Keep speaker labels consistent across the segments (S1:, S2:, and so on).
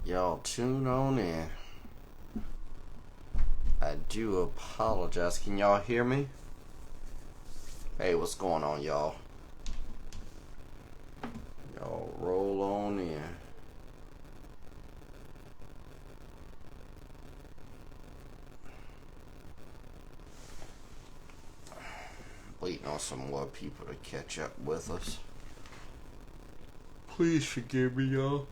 S1: Y'all tune on in. I do apologize. Can y'all hear me? Hey, what's going on, y'all? Y'all roll on in. Waiting on some more people to catch up with us. Please forgive me, y'all.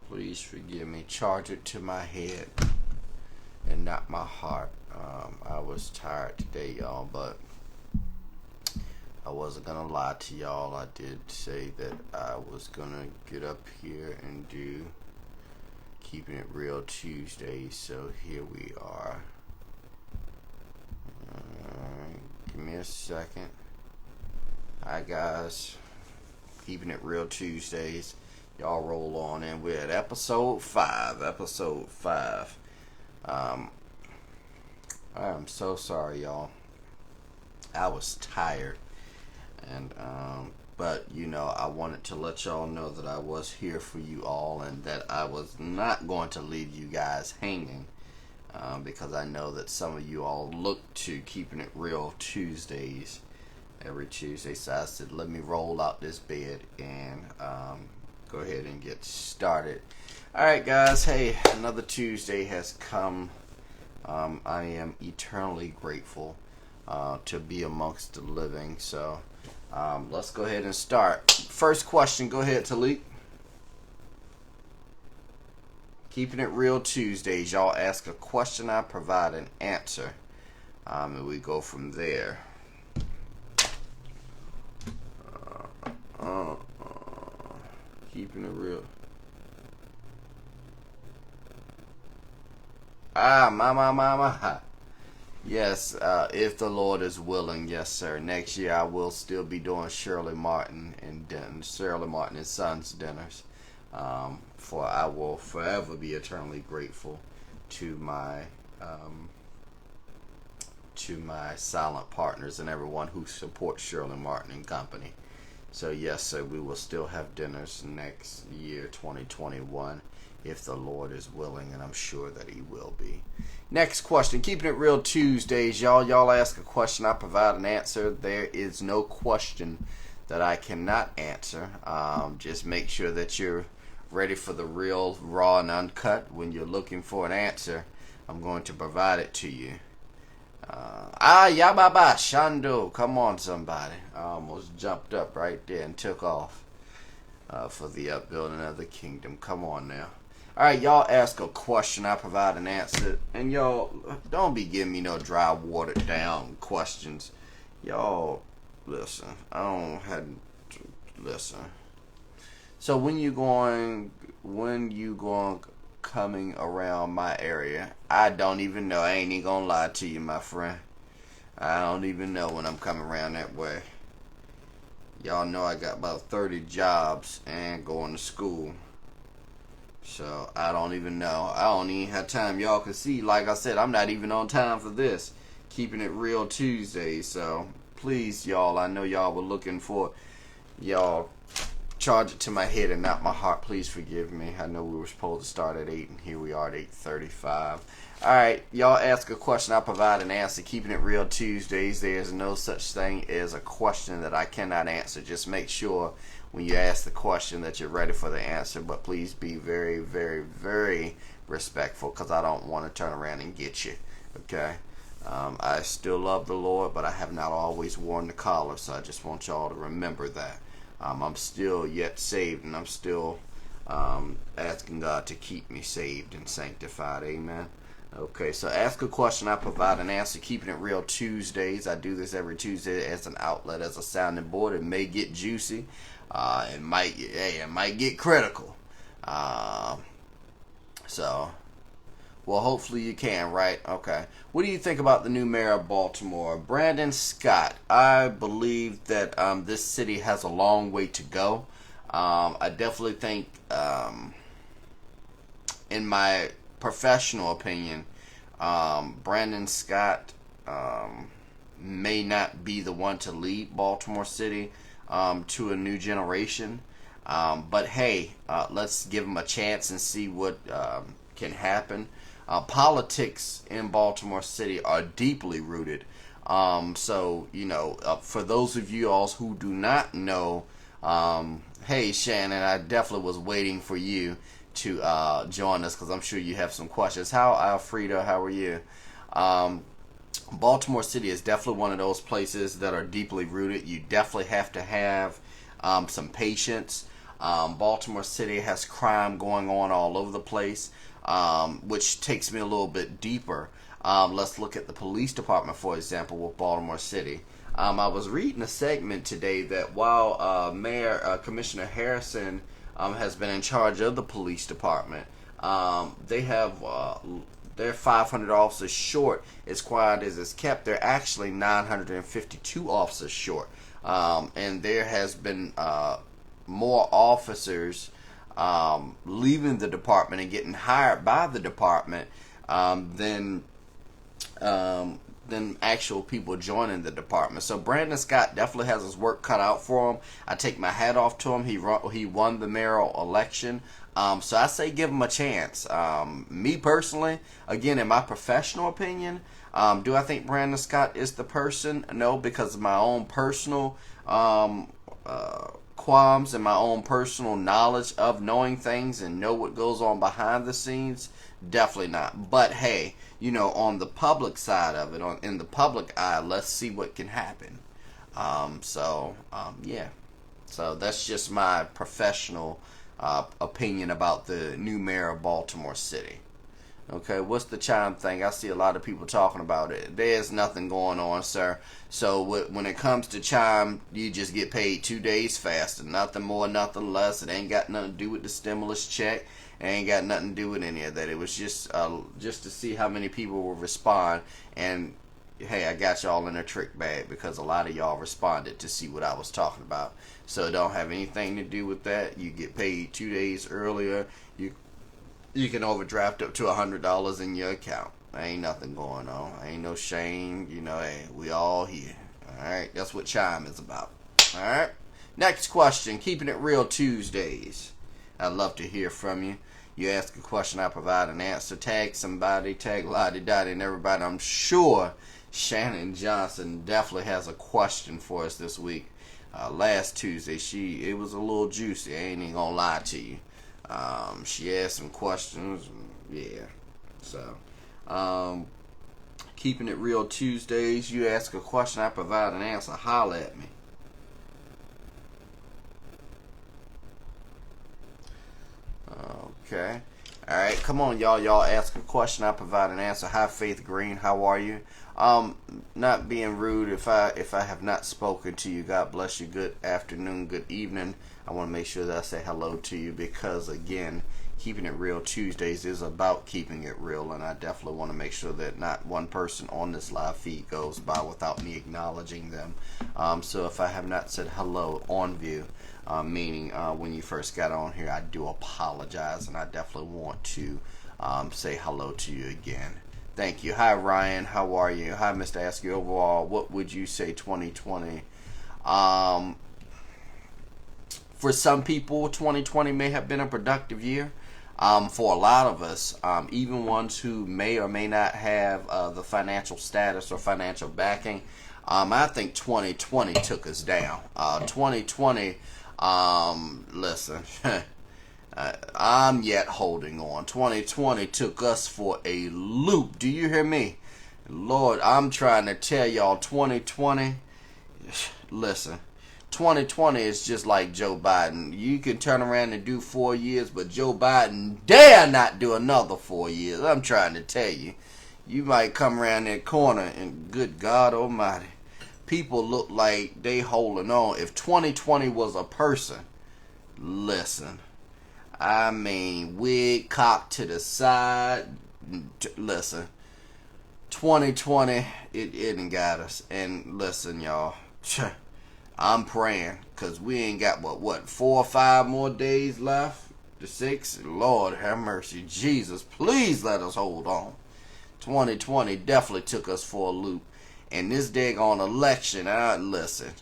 S1: Please forgive me. Charge it to my head and not my heart. I was tired today, y'all, but I wasn't gonna lie to y'all. I did say that I was gonna get up here and do Keeping It Real Tuesday, so here we are. Give me a second. Hi guys, Keeping It Real Tuesdays. Y'all roll on in. We're at episode 5. I am so sorry, y'all. I was tired, and but I wanted to let y'all know that I was here for you all, and that I was not going to leave you guys hanging, because I know that some of you all look to Keeping It Real Tuesdays every Tuesday. So I said, let me roll out this bed and go ahead and get started. Alright guys, hey, another Tuesday has come. I am eternally grateful to be amongst the living. So let's go ahead and start. First question, go ahead, Talik. Keeping It Real Tuesdays. Y'all ask a question, I provide an answer. And we go from there. Keeping It Real. My. Yes, if the Lord is willing, yes, sir. Next year I will still be doing Shirley Martin and Sons dinners. For I will forever be eternally grateful to my silent partners and everyone who supports Shirley Martin and Company. So yes, sir, we will still have dinners next year, 2021, if the Lord is willing, and I'm sure that He will be. Next question, Keeping It Real Tuesdays, y'all. Y'all ask a question, I provide an answer. There is no question that I cannot answer. Just make sure that you're ready for the real, raw, and uncut. When you're looking for an answer, I'm going to provide it to you. Yababa Shando, come on somebody. I almost jumped up right there and took off for the upbuilding of the kingdom. Come on now. Alright, y'all ask a question, I provide an answer. And y'all, don't be giving me no dry, watered down questions. Y'all, listen, listen. So when you going coming around my area, I don't even know. I ain't even gonna lie to you, my friend. I don't even know when I'm coming around that way. Y'all know I got about 30 jobs and going to school. So I don't even know. I don't even have time. Y'all can see, like I said, I'm not even on time for this. Keeping It Real Tuesday. So please, y'all, I know y'all were looking for, y'all charge it to my head and not my heart. Please forgive me. I know we were supposed to start at 8 and here we are at 8:35. Alright, y'all ask a question, I provide an answer. Keeping It Real Tuesdays. There's no such thing as a question that I cannot answer. Just make sure when you ask the question that you're ready for the answer, but please be very, very, very respectful, because I don't want to turn around and get you. Okay? I still love the Lord, but I have not always worn the collar, so I just want y'all to remember that. I'm still yet saved, and I'm still asking God to keep me saved and sanctified. Amen. Okay, so ask a question, I provide an answer. Keeping It Real Tuesdays. I do this every Tuesday as an outlet, as a sounding board. It may get juicy. It might get critical. So, well, hopefully you can, right? Okay. What do you think about the new mayor of Baltimore, Brandon Scott? I believe that this city has a long way to go. I definitely think, in my professional opinion, Brandon Scott may not be the one to lead Baltimore City to a new generation. But hey, let's give him a chance and see what can happen. Politics in Baltimore City are deeply rooted. So, for those of you all who do not know, hey, Shannon, I definitely was waiting for you to join us because I'm sure you have some questions. How, Alfredo, how are you? Baltimore City is definitely one of those places that are deeply rooted. You definitely have to have some patience. Baltimore City has crime going on all over the place, which takes me a little bit deeper. Let's look at the police department, for example, with Baltimore City. I was reading a segment today that while Commissioner Harrison has been in charge of the police department, they have they're 500 officers short. As quiet as it's kept, they're actually 952 officers short, and there has been more officers leaving the department and getting hired by the department than actual people joining the department. So Brandon Scott definitely has his work cut out for him. I take my hat off to him. He won the mayoral election. So I say give him a chance. Me personally, again, in my professional opinion, do I think Brandon Scott is the person? No, because of my own personal qualms and my own personal knowledge of knowing things and know what goes on behind the scenes. Definitely not. But hey, on the public side of it, in the public eye, let's see what can happen. Yeah. So that's just my professional opinion about the new mayor of Baltimore City. Okay, what's the chime thing? I see a lot of people talking about it. There's nothing going on, sir. So when it comes to chime, you just get paid 2 days faster. Nothing more, nothing less. It ain't got nothing to do with the stimulus check. It ain't got nothing to do with any of that. It was just to see how many people will respond. And hey, I got y'all in a trick bag because a lot of y'all responded to see what I was talking about. So it don't have anything to do with that. You get paid 2 days earlier. You can overdraft up to $100 in your account. Ain't nothing going on. Ain't no shame. Hey, we all here. Alright, that's what Chime is about. Alright, next question. Keeping it real Tuesdays. I'd love to hear from you. You ask a question, I provide an answer. Tag somebody, tag Lottie Dottie and everybody. I'm sure Shannon Johnson definitely has a question for us this week. Last Tuesday, it was a little juicy. I ain't even gonna lie to you. She asked some questions. Yeah. So, keeping it real Tuesdays. You ask a question, I provide an answer. Holla at me. Okay. Alright, come on, y'all. Y'all ask a question, I provide an answer. Hi, Faith Green. How are you? Not being rude, if I have not spoken to you, God bless you. Good afternoon, good evening. I want to make sure that I say hello to you because, again, Keeping It Real Tuesdays is about keeping it real, and I definitely want to make sure that not one person on this live feed goes by without me acknowledging them. So if I have not said hello on view, meaning when you first got on here, I do apologize, and I definitely want to say hello to you again. Thank you. Hi, Ryan. How are you? Hi, Mr. Askew. Overall, what would you say 2020? For some people, 2020 may have been a productive year. For a lot of us, even ones who may or may not have the financial status or financial backing, I think 2020 took us down. 2020, listen, I'm yet holding on. 2020 took us for a loop. Do you hear me? Lord, I'm trying to tell y'all, 2020, listen, 2020 is just like Joe Biden. You can turn around and do 4 years, but Joe Biden dare not do another 4 years. I'm trying to tell you. You might come around that corner and good God almighty, people look like they holding on. If 2020 was a person, listen, I mean, wig cocked to the side, listen, 2020, it done got us. And listen, y'all, I'm praying, because we ain't got, what, 4 or 5 more days left? To 6? Lord have mercy. Jesus, please let us hold on. 2020 definitely took us for a loop. And this daggone election, listen,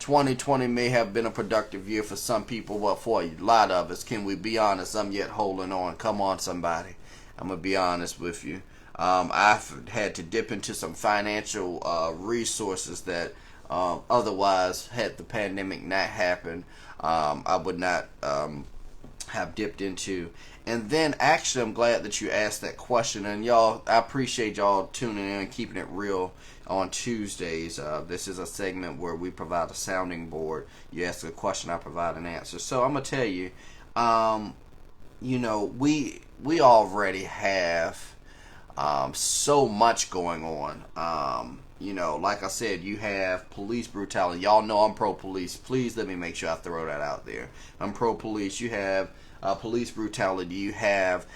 S1: 2020 may have been a productive year for some people, but for a lot of us, can we be honest? I'm yet holding on. Come on, somebody. I'm going to be honest with you. I've had to dip into some financial resources that otherwise, had the pandemic not happened, I would not have dipped into. And then, actually, I'm glad that you asked that question. And y'all, I appreciate y'all tuning in and keeping it real on Tuesdays. This is a segment where we provide a sounding board. You ask a question, I provide an answer. So I'm gonna tell you, we already have so much going on. Like I said, you have police brutality. Y'all know I'm pro-police. Please let me make sure I throw that out there. I'm pro-police. You have police brutality. You have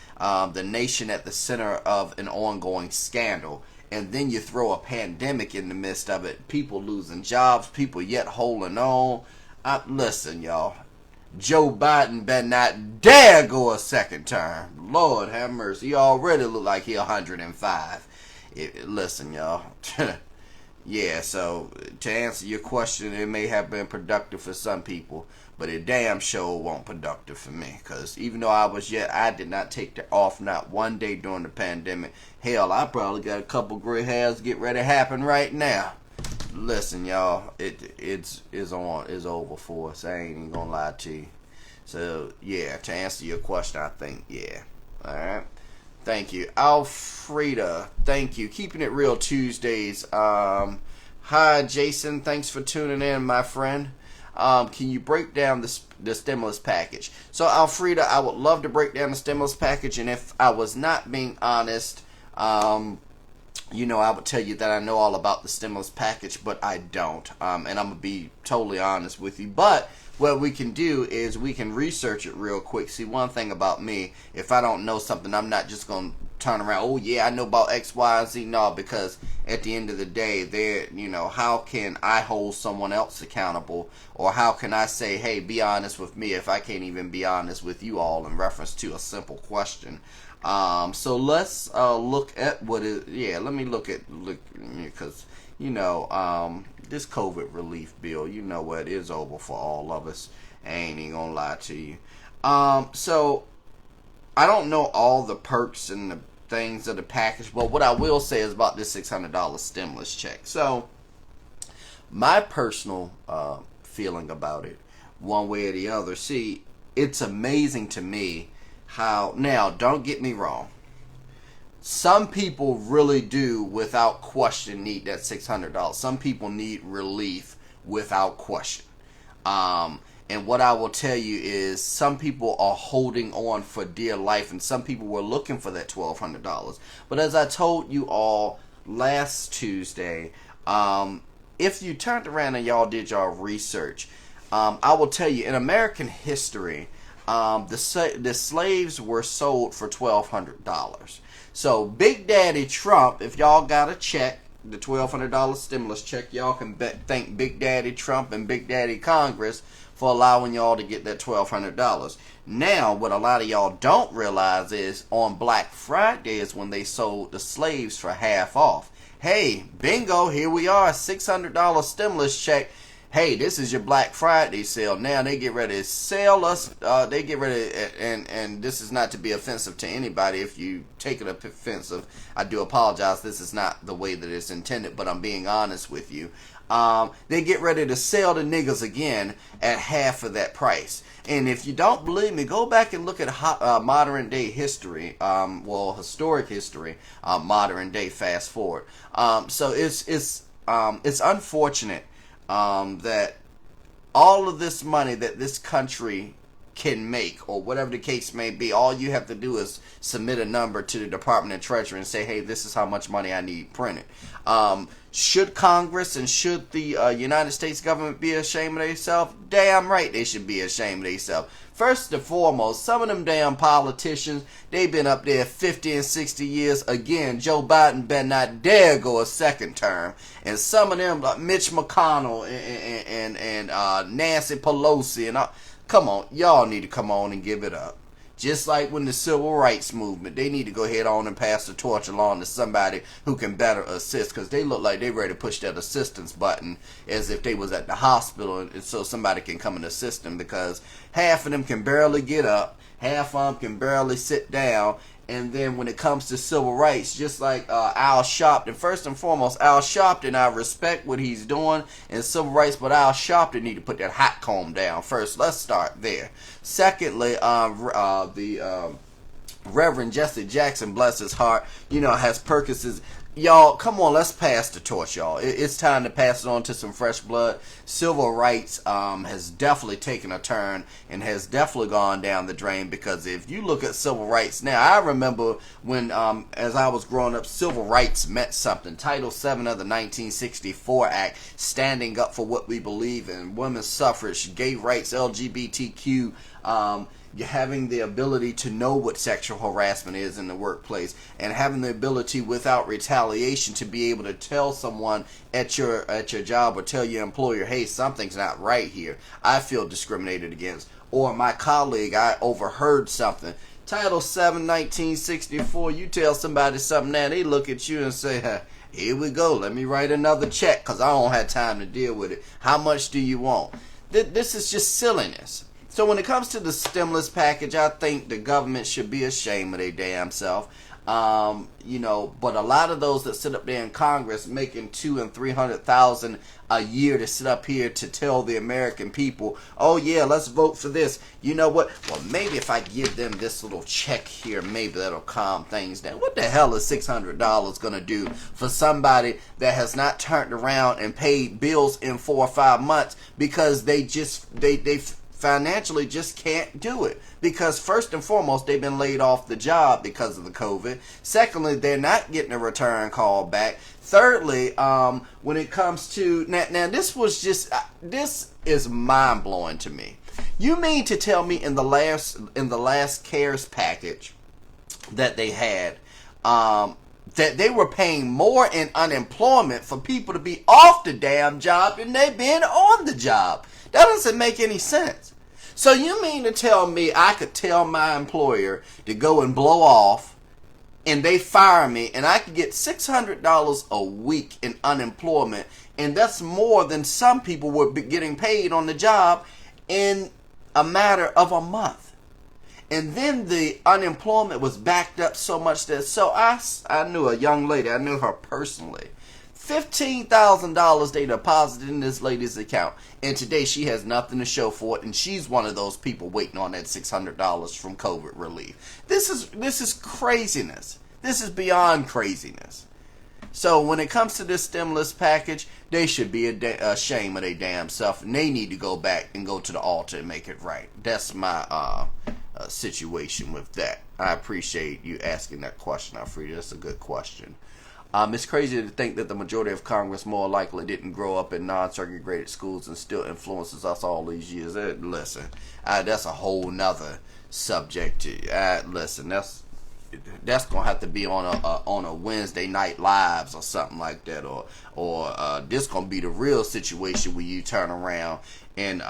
S1: the nation at the center of an ongoing scandal. And then you throw a pandemic in the midst of it. People losing jobs. People yet holding on. Listen, y'all. Joe Biden better not dare go a second term. Lord have mercy. He already look like he 105. Listen, y'all. Yeah, so to answer your question, it may have been productive for some people, but it damn sure won't productive for me. Because even though I did not take off not one day during the pandemic. Hell, I probably got a couple gray hairs get ready to happen right now. Listen, y'all, it's over for us. I ain't even gonna lie to you. So yeah, to answer your question, I think yeah. All right. Thank you. Alfreda, thank you. Keeping it real Tuesdays. Hi, Jason. Thanks for tuning in, my friend. Can you break down the stimulus package? So, Alfreda, I would love to break down the stimulus package. And if I was not being honest, I would tell you that I know all about the stimulus package, but I don't. And I'm going to be totally honest with you. But what we can do is we can research it real quick. See, one thing about me, if I don't know something, I'm not just going to turn around, oh yeah, I know about X, Y, and Z. No, because at the end of the day, how can I hold someone else accountable? Or how can I say, hey, be honest with me if I can't even be honest with you all in reference to a simple question? So let's look at what is, let me look because, this COVID relief bill, what is over for all of us. I ain't even gonna lie to you. So I don't know all the perks and the things of the package, but what I will say is about this $600 stimulus check. So my personal feeling about it, one way or the other, see, it's amazing to me how, now don't get me wrong, some people really do without question need that $600. Some people need relief without question. And what I will tell you is some people are holding on for dear life, and some people were looking for that $1,200. But as I told you all last Tuesday, if you turned around and y'all did y'all research, I will tell you, in American history, the slaves were sold for $1,200. So Big Daddy Trump, if y'all got a check, the $1,200 stimulus check, y'all can thank Big Daddy Trump and Big Daddy Congress for allowing y'all to get that $1,200. Now, what a lot of y'all don't realize is on Black Friday is when they sold the slaves for half off. Hey, bingo, here we are, $600 stimulus check. Hey, this is your Black Friday sale. Now they get ready to sell us. They get ready, and this is not to be offensive to anybody. If you take it offensive, I do apologize. This is not the way that it's intended, but I'm being honest with you. They get ready to sell the niggas again at half of that price. And if you don't believe me, go back and look at modern day history. Historic history. Modern day. Fast forward. So it's unfortunate. That all of this money that this country can make, or whatever the case may be, all you have to do is submit a number to the Department of Treasury and say, hey, this is how much money I need printed. Should Congress and should the United States government be ashamed of themselves? Damn right they should be ashamed of themselves. First and foremost, some of them damn politicians, they've been up there 50 and 60 years. Again, Joe Biden better not dare go a second term. And some of them, like Mitch McConnell and Nancy Pelosi, and come on, y'all need to come on and give it up. Just like when the civil rights movement, they need to go ahead on and pass the torch along to somebody who can better assist, because they look like they ready to push that assistance button as if they was at the hospital, and so somebody can come and assist them, because half of them can barely get up, half of them can barely sit down. And then when it comes to civil rights, just like Al Sharpton, first and foremost, Al Sharpton, I respect what he's doing in civil rights, but Al Sharpton need to put that hot comb down first. Let's start there. Secondly, the Reverend Jesse Jackson, bless his heart, has Perkins. Y'all, come on, let's pass the torch, y'all. It's time to pass it on to some fresh blood. Civil rights has definitely taken a turn and has definitely gone down the drain, because if you look at civil rights now, I remember when, as I was growing up, civil rights meant something. Title VII of the 1964 Act, standing up for what we believe in, women's suffrage, gay rights, LGBTQ, having the ability to know what sexual harassment is in the workplace, and having the ability without retaliation to be able to tell someone at your job or tell your employer, hey, something's not right here, I feel discriminated against, or my colleague, I overheard something. Title VII, 1964, you tell somebody something now, they look at you and say, here we go, let me write another check because I don't have time to deal with it. How much do you want? This is just silliness. So when it comes to the stimulus package, I think the government should be ashamed of their damn self. But a lot of those that sit up there in Congress making $200,000 and $300,000 a year to sit up here to tell the American people, oh yeah, let's vote for this. You know what? Well, maybe if I give them this little check here, maybe that'll calm things down. What the hell is $600 going to do for somebody that has not turned around and paid bills in 4 or 5 months because they financially just can't do it? Because first and foremost, they've been laid off the job because of the COVID. Secondly, they're not getting a return call back. Thirdly, when it comes to now this is mind blowing to me. You mean to tell me in the last KIR's package that they had, that they were paying more in unemployment for people to be off the damn job than they been on the job? That doesn't make any sense. So you mean to tell me I could tell my employer to go and blow off and they fire me and I could get $600 a week in unemployment, and that's more than some people were getting paid on the job in a matter of a month? And then the unemployment was backed up so much that, I knew a young lady, I knew her personally. $15,000 they deposited in this lady's account, and today she has nothing to show for it, and she's one of those people waiting on that $600 from COVID relief. This is craziness. This is beyond craziness. So when it comes to this stimulus package, they should be ashamed of their damn self, and they need to go back and go to the altar and make it right. That's my situation with that. I appreciate you asking that question, Alfreda. That's a good question. It's crazy to think that the majority of Congress more likely didn't grow up in non-segregated schools and still influences us all these years. Listen, that's a whole nother subject. Listen, that's gonna have to be on a Wednesday night lives or something like that, or this gonna be the real situation where you turn around and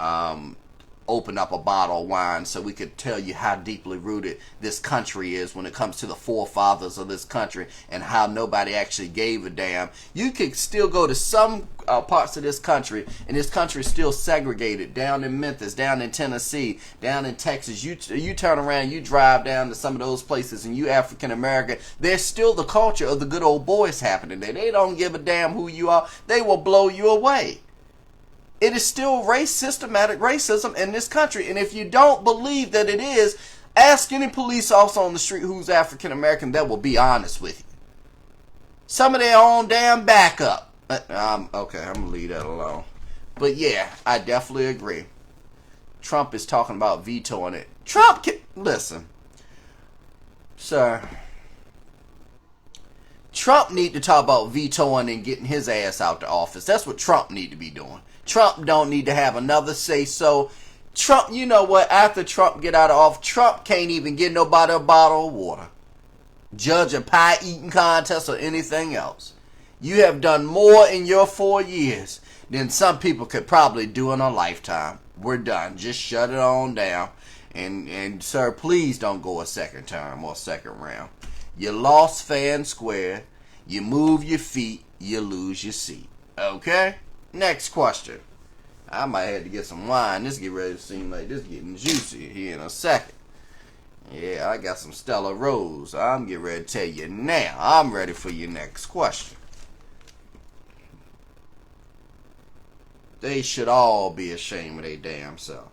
S1: open up a bottle of wine so we could tell you how deeply rooted this country is when it comes to the forefathers of this country and how nobody actually gave a damn. You could still go to some parts of this country, and this country is still segregated. Down in Memphis, down in Tennessee, down in Texas, you turn around, you drive down to some of those places, and you African American, there's still the culture of the good old boys happening there. They don't give a damn who you are. They will blow you away. It is still systematic racism in this country. And if you don't believe that it is, ask any police officer on the street who's African American that will be honest with you. Some of their own damn backup. Okay, I'm going to leave that alone. But yeah, I definitely agree. Trump is talking about vetoing it. Listen, sir. Trump need to talk about vetoing and getting his ass out the office. That's what Trump need to be doing. Trump don't need to have another say-so. Trump, you know what? After Trump get out of office, Trump can't even get nobody a bottle of water, judge a pie eating contest, or anything else. You have done more in your 4 years than some people could probably do in a lifetime. We're done. Just shut it on down. And sir, please don't go a second term or second round. You lost fair and square. You move your feet, you lose your seat. Okay? Next question. I might have to get some wine. This get ready to seem like this getting juicy here in a second. Yeah, I got some Stella Rose. I'm getting ready to tell you now. I'm ready for your next question. They should all be ashamed of their damn self.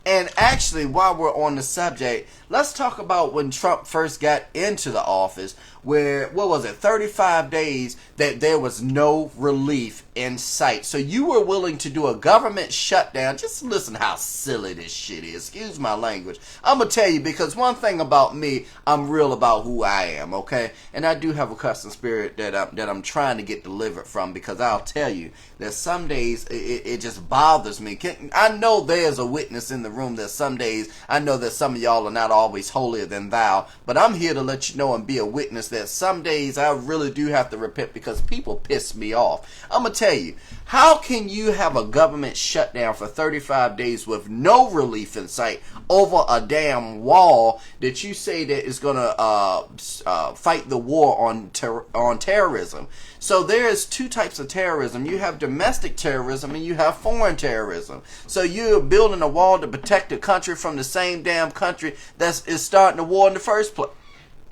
S1: And actually, while we're on the subject, let's talk about when Trump first got into the office, where, 35 days that there was no relief in sight. So you were willing to do a government shutdown. Just listen how silly this shit is. Excuse my language. I'm going to tell you, because one thing about me, I'm real about who I am, okay? And I do have a custom spirit that I'm trying to get delivered from, because I'll tell you that some days it just bothers me. I know there's a witness in the room that some days, I know that some of y'all are not always holier than thou, but I'm here to let you know and be a witness that some days I really do have to repent because people piss me off. I'm going to tell you, how can you have a government shutdown for 35 days with no relief in sight over a damn wall that you say that is going to fight the war on terrorism? So there's two types of terrorism. You have domestic terrorism and you have foreign terrorism. So you're building a wall to protect the country from the same damn country that is starting the war in the first place.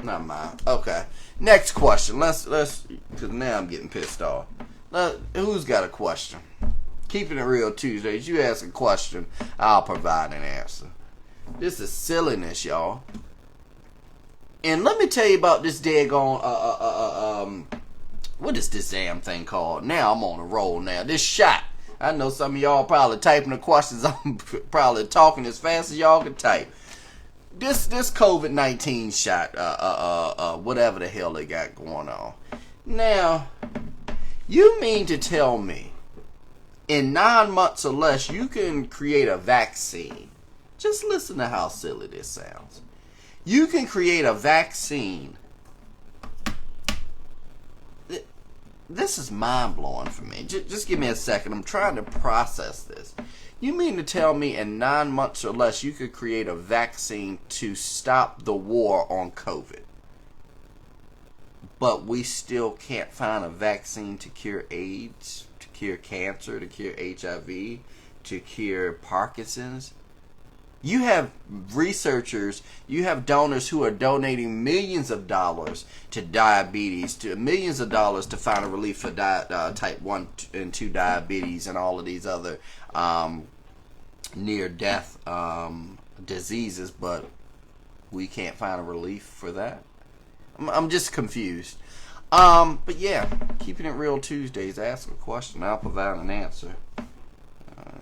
S1: Never mind. Okay. Next question. Let's because now I'm getting pissed off. Who's got a question? Keeping it real Tuesdays. You ask a question, I'll provide an answer. This is silliness, y'all. And let me tell you about this daggone what is this damn thing called? Now I'm on a roll now. This shot. I know some of y'all probably typing the questions. I'm probably talking as fast as y'all can type. This COVID-19 shot, whatever the hell they got going on. Now, you mean to tell me in 9 months or less you can create a vaccine? Just listen to how silly this sounds. You can create a vaccine. This is mind-blowing for me. Just give me a second. I'm trying to process this. You mean to tell me in 9 months or less you could create a vaccine to stop the war on COVID? But we still can't find a vaccine to cure AIDS, to cure cancer, to cure HIV, to cure Parkinson's? You have researchers, you have donors who are donating millions of dollars to diabetes, to millions of dollars to find a relief for type 1 and 2 diabetes and all of these other near-death diseases, but we can't find a relief for that. I'm just confused. But yeah, keeping it real Tuesdays. Ask a question, I'll provide an answer.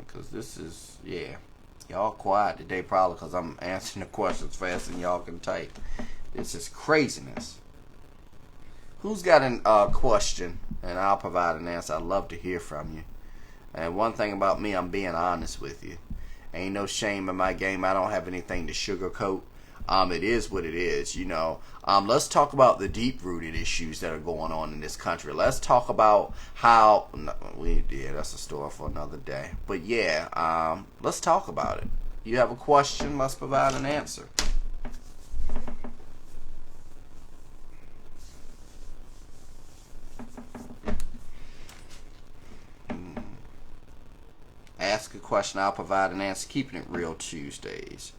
S1: Because this is, yeah. Y'all quiet today probably because I'm answering the questions faster than y'all can type. This is craziness. Who's got a question? And I'll provide an answer. I'd love to hear from you. And one thing about me, I'm being honest with you. Ain't no shame in my game. I don't have anything to sugarcoat. It is what it is, you know. Let's talk about the deep-rooted issues that are going on in this country. Let's talk about how... that's a story for another day. But yeah, let's talk about it. You have a question, let's provide an answer. Ask a question, I'll provide an answer. Keeping it real Tuesdays.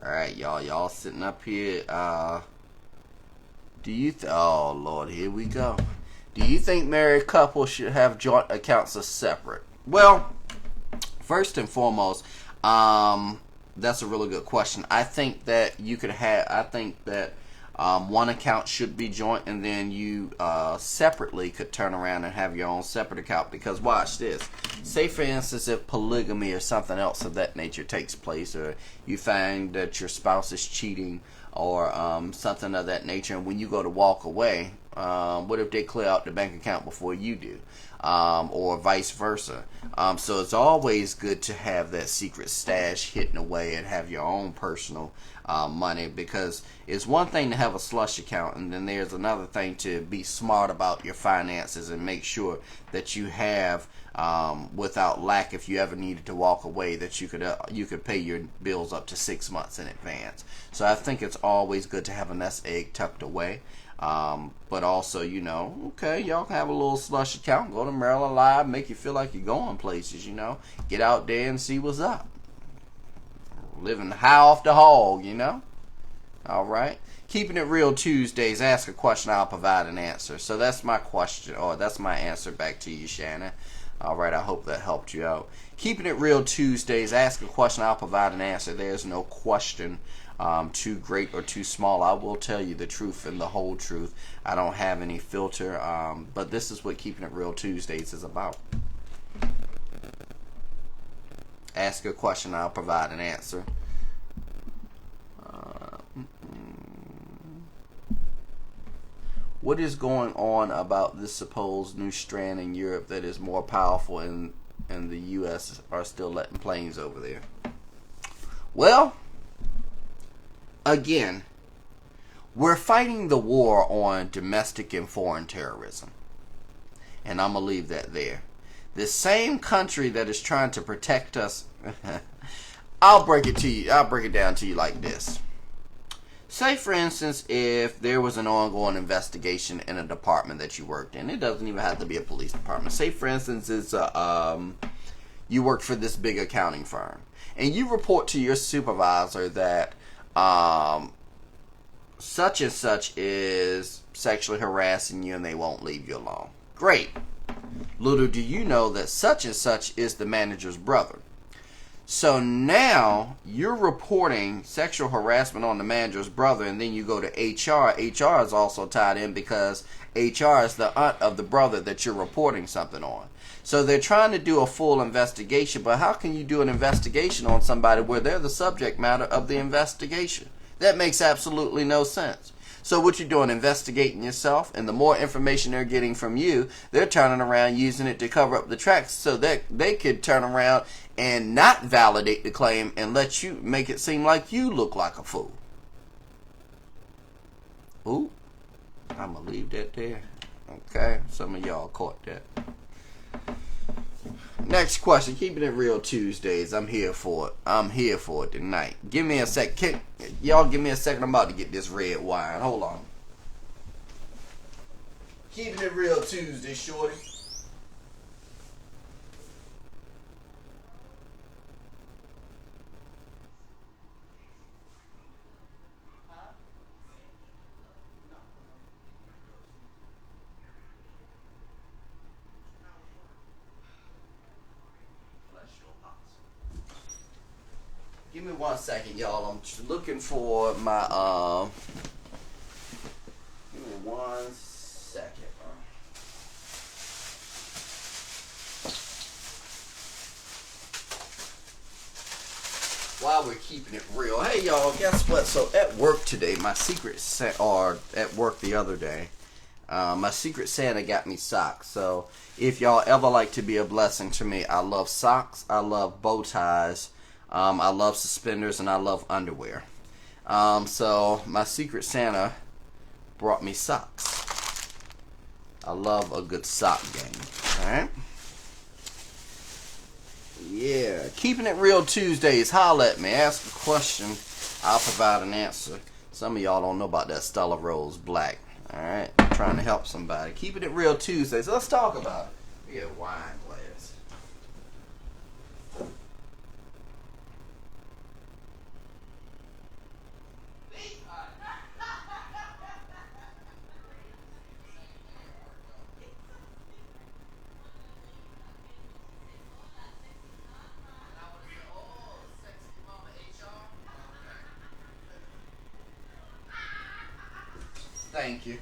S1: Alright, y'all sitting up here. Oh Lord, here we go. Do you think married couples should have joint accounts as separate? Well, first and foremost, that's a really good question. I think that you could have. I think that One account should be joint, and then you separately could turn around and have your own separate account. Because watch this. Say, for instance, if polygamy or something else of that nature takes place, or you find that your spouse is cheating, or something of that nature, and when you go to walk away, what if they clear out the bank account before you do? Or vice versa. So it's always good to have that secret stash hidden away and have your own personal money, because it's one thing to have a slush account, and then there's another thing to be smart about your finances and make sure that you have, without lack, if you ever needed to walk away, that you could pay your bills up to 6 months in advance. So I think it's always good to have a nest egg tucked away. But also, okay, y'all can have a little slush account, go to Maryland Live, make you feel like you're going places, get out there and see what's up. Living high off the hog, All right. Keeping it real Tuesdays, ask a question, I'll provide an answer. So that's my question, or that's my answer back to you, Shannon. All right, I hope that helped you out. Keeping it real Tuesdays, ask a question, I'll provide an answer. There's no question too great or too small. I will tell you the truth and the whole truth. I don't have any filter, but this is what Keeping It Real Tuesdays is about. Ask a question, I'll provide an answer. What is going on about this supposed new strand in Europe that is more powerful, and the U.S. are still letting planes over there? Well, again, we're fighting the war on domestic and foreign terrorism. And I'm going to leave that there. The same country that is trying to protect us, I'll break it down to you like this. Say, for instance, if there was an ongoing investigation in a department that you worked in. It doesn't even have to be a police department. Say, for instance, it's you work for this big accounting firm, and you report to your supervisor that such and such is sexually harassing you and they won't leave you alone. Great. Little do you know that such and such is the manager's brother. So now you're reporting sexual harassment on the manager's brother, and then you go to HR. HR is also tied in because HR is the aunt of the brother that you're reporting something on. So they're trying to do a full investigation, but how can you do an investigation on somebody where they're the subject matter of the investigation? That makes absolutely no sense. So what you're doing, investigating yourself, and the more information they're getting from you, they're turning around using it to cover up the tracks so that they could turn around and not validate the claim and let you make it seem like you look like a fool. Ooh, I'm going to leave that there. Okay, some of y'all caught that. Next question. Keeping it real Tuesdays. I'm here for it. I'm here for it tonight. Give me a sec. Y'all give me a second. I'm about to get this red wine. Hold on. Keeping it real Tuesday, shorty. Give me 1 second, y'all. I'm looking for my, give me 1 second. While we're keeping it real. Hey, y'all, guess what? So, at work today, my secret or at work the other day, my secret Santa got me socks. So, if y'all ever like to be a blessing to me, I love socks, I love bow ties, I love suspenders, and I love underwear. So my secret Santa brought me socks. I love a good sock game. Alright? Yeah. Keeping it real Tuesdays. Holla at me. Ask a question. I'll provide an answer. Some of y'all don't know about that Stella Rose Black. Alright? I'm trying to help somebody. Keeping it real Tuesdays. Let's talk about it. Yeah, wine glass. Thank you.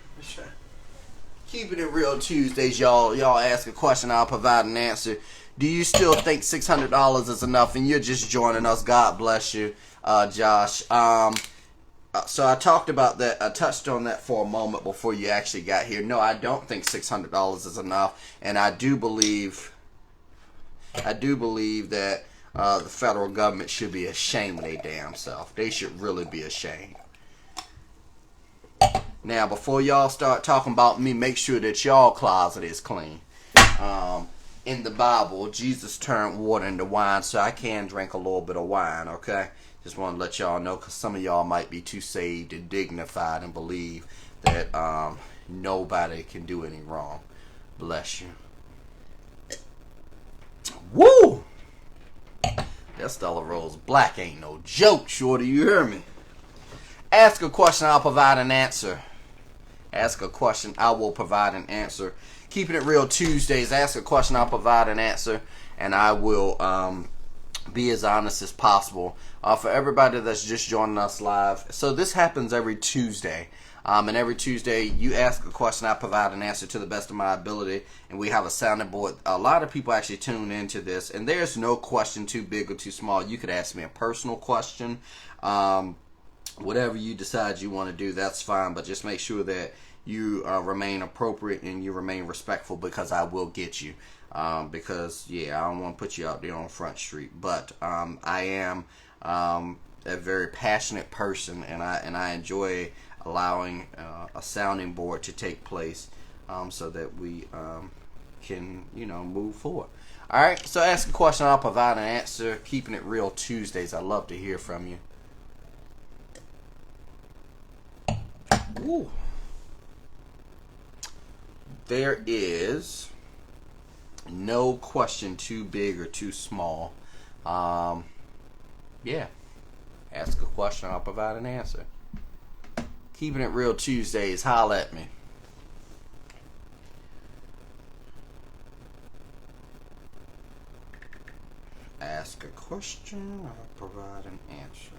S1: Keeping it real Tuesdays, y'all. Y'all ask a question, I'll provide an answer. Do you still think $600 is enough? And you're just joining us. God bless you, Josh. So I talked about that. I touched on that for a moment before you actually got here. No, I don't think $600 is enough, and I do believe that the federal government should be ashamed of their damn self. They should really be ashamed. Now, before y'all start talking about me, make sure that y'all closet is clean. In the Bible, Jesus turned water into wine, so I can drink a little bit of wine, okay? Just want to let y'all know, because some of y'all might be too saved and dignified and believe that nobody can do any wrong. Bless you. Woo! That Stella Rose Black ain't no joke, shorty, you hear me? Ask a question, I'll provide an answer. Ask a question, I will provide an answer. Keeping it real Tuesdays. Ask a question, I'll provide an answer. And I will be as honest as possible. For everybody that's just joining us live. So this happens every Tuesday. And every Tuesday, you ask a question, I provide an answer to the best of my ability. And we have a sounding board. A lot of people actually tune into this. And there's no question too big or too small. You could ask me a personal question. Whatever you decide you want to do, that's fine. But just make sure that you remain appropriate and you remain respectful, because I will get you. Because, yeah, I don't want to put you out there on Front Street. But I am a very passionate person, and I enjoy allowing a sounding board to take place so that we can, move forward. All right, so ask a question, I'll provide an answer. Keeping it real Tuesdays. I love to hear from you. Ooh. There is no question too big or too small. Yeah. Ask a question, I'll provide an answer. Keeping it real Tuesdays. Holla at me. Ask a question, I'll provide an answer.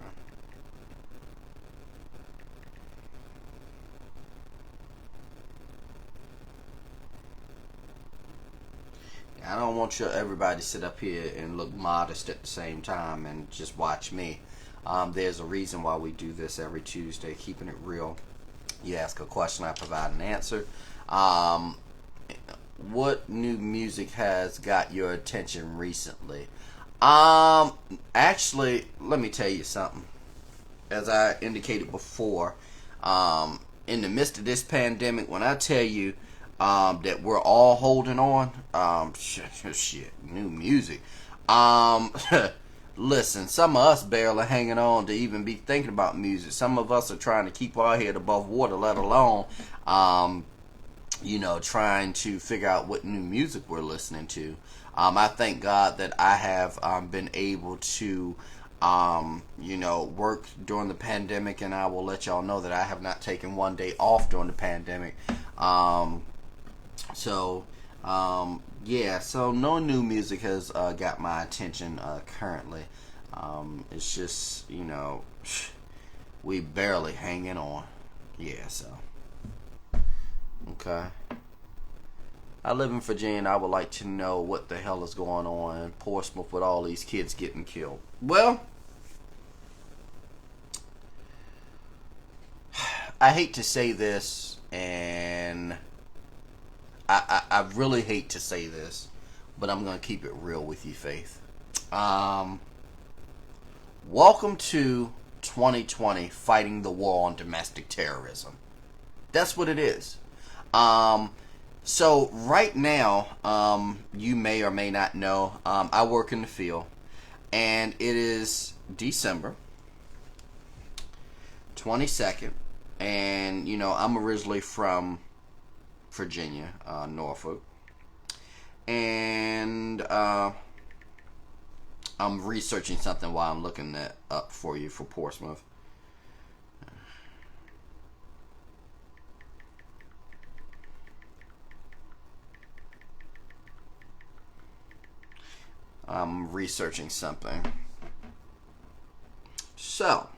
S1: I don't want everybody to sit up here and look modest at the same time and just watch me. There's a reason why we do this every Tuesday, keeping it real. You ask a question, I provide an answer. What new music has got your attention recently? Actually, let me tell you something. As I indicated before, in the midst of this pandemic, when I tell you that we're all holding on, shit, new music. Listen, some of us barely hanging on to even be thinking about music. Some of us are trying to keep our head above water, let alone, trying to figure out what new music we're listening to. I thank God that I have been able to, work during the pandemic, and I will let y'all know that I have not taken one day off during the pandemic. So no new music has got my attention currently. It's just, we barely hanging on. Yeah, so. Okay. I live in Virginia, and I would like to know what the hell is going on in Portsmouth with all these kids getting killed. Well, I hate to say this, and I really hate to say this, but I'm going to keep it real with you, Faith. Welcome to 2020, fighting the war on domestic terrorism. That's what it is. So right now, you may or may not know, I work in the field, and it is December 22nd, and, I'm originally from Virginia, Norfolk, and I'm researching something while I'm looking that up for you for Portsmouth. I'm researching something. So,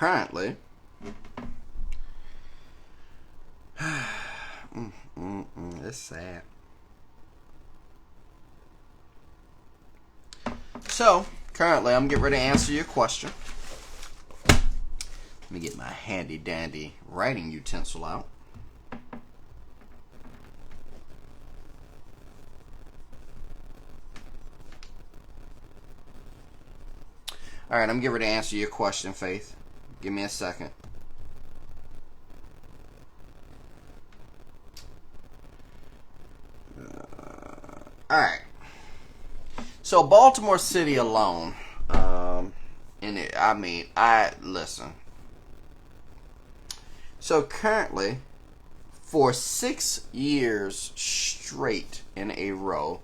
S1: currently, it's sad. So, currently, I'm getting ready to answer your question. Let me get my handy dandy writing utensil out. Alright, I'm getting ready to answer your question, Faith. Give me a second. Alright. So, Baltimore City alone, listen. So, currently, for 6 years straight in a row,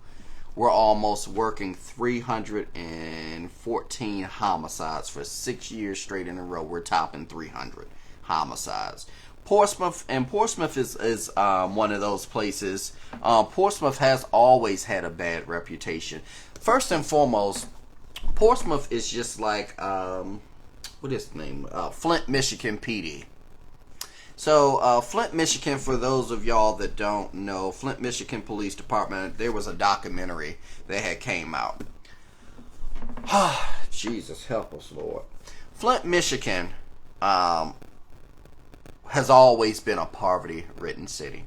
S1: we're almost working 314 homicides. For 6 years straight in a row, we're topping 300 homicides. Portsmouth is one of those places. Portsmouth has always had a bad reputation. First and foremost, Portsmouth is just like, what is the name? Flint, Michigan PD. So, Flint, Michigan, for those of y'all that don't know, Flint, Michigan Police Department, there was a documentary that had came out. Jesus, help us, Lord. Flint, Michigan has always been a poverty-ridden city.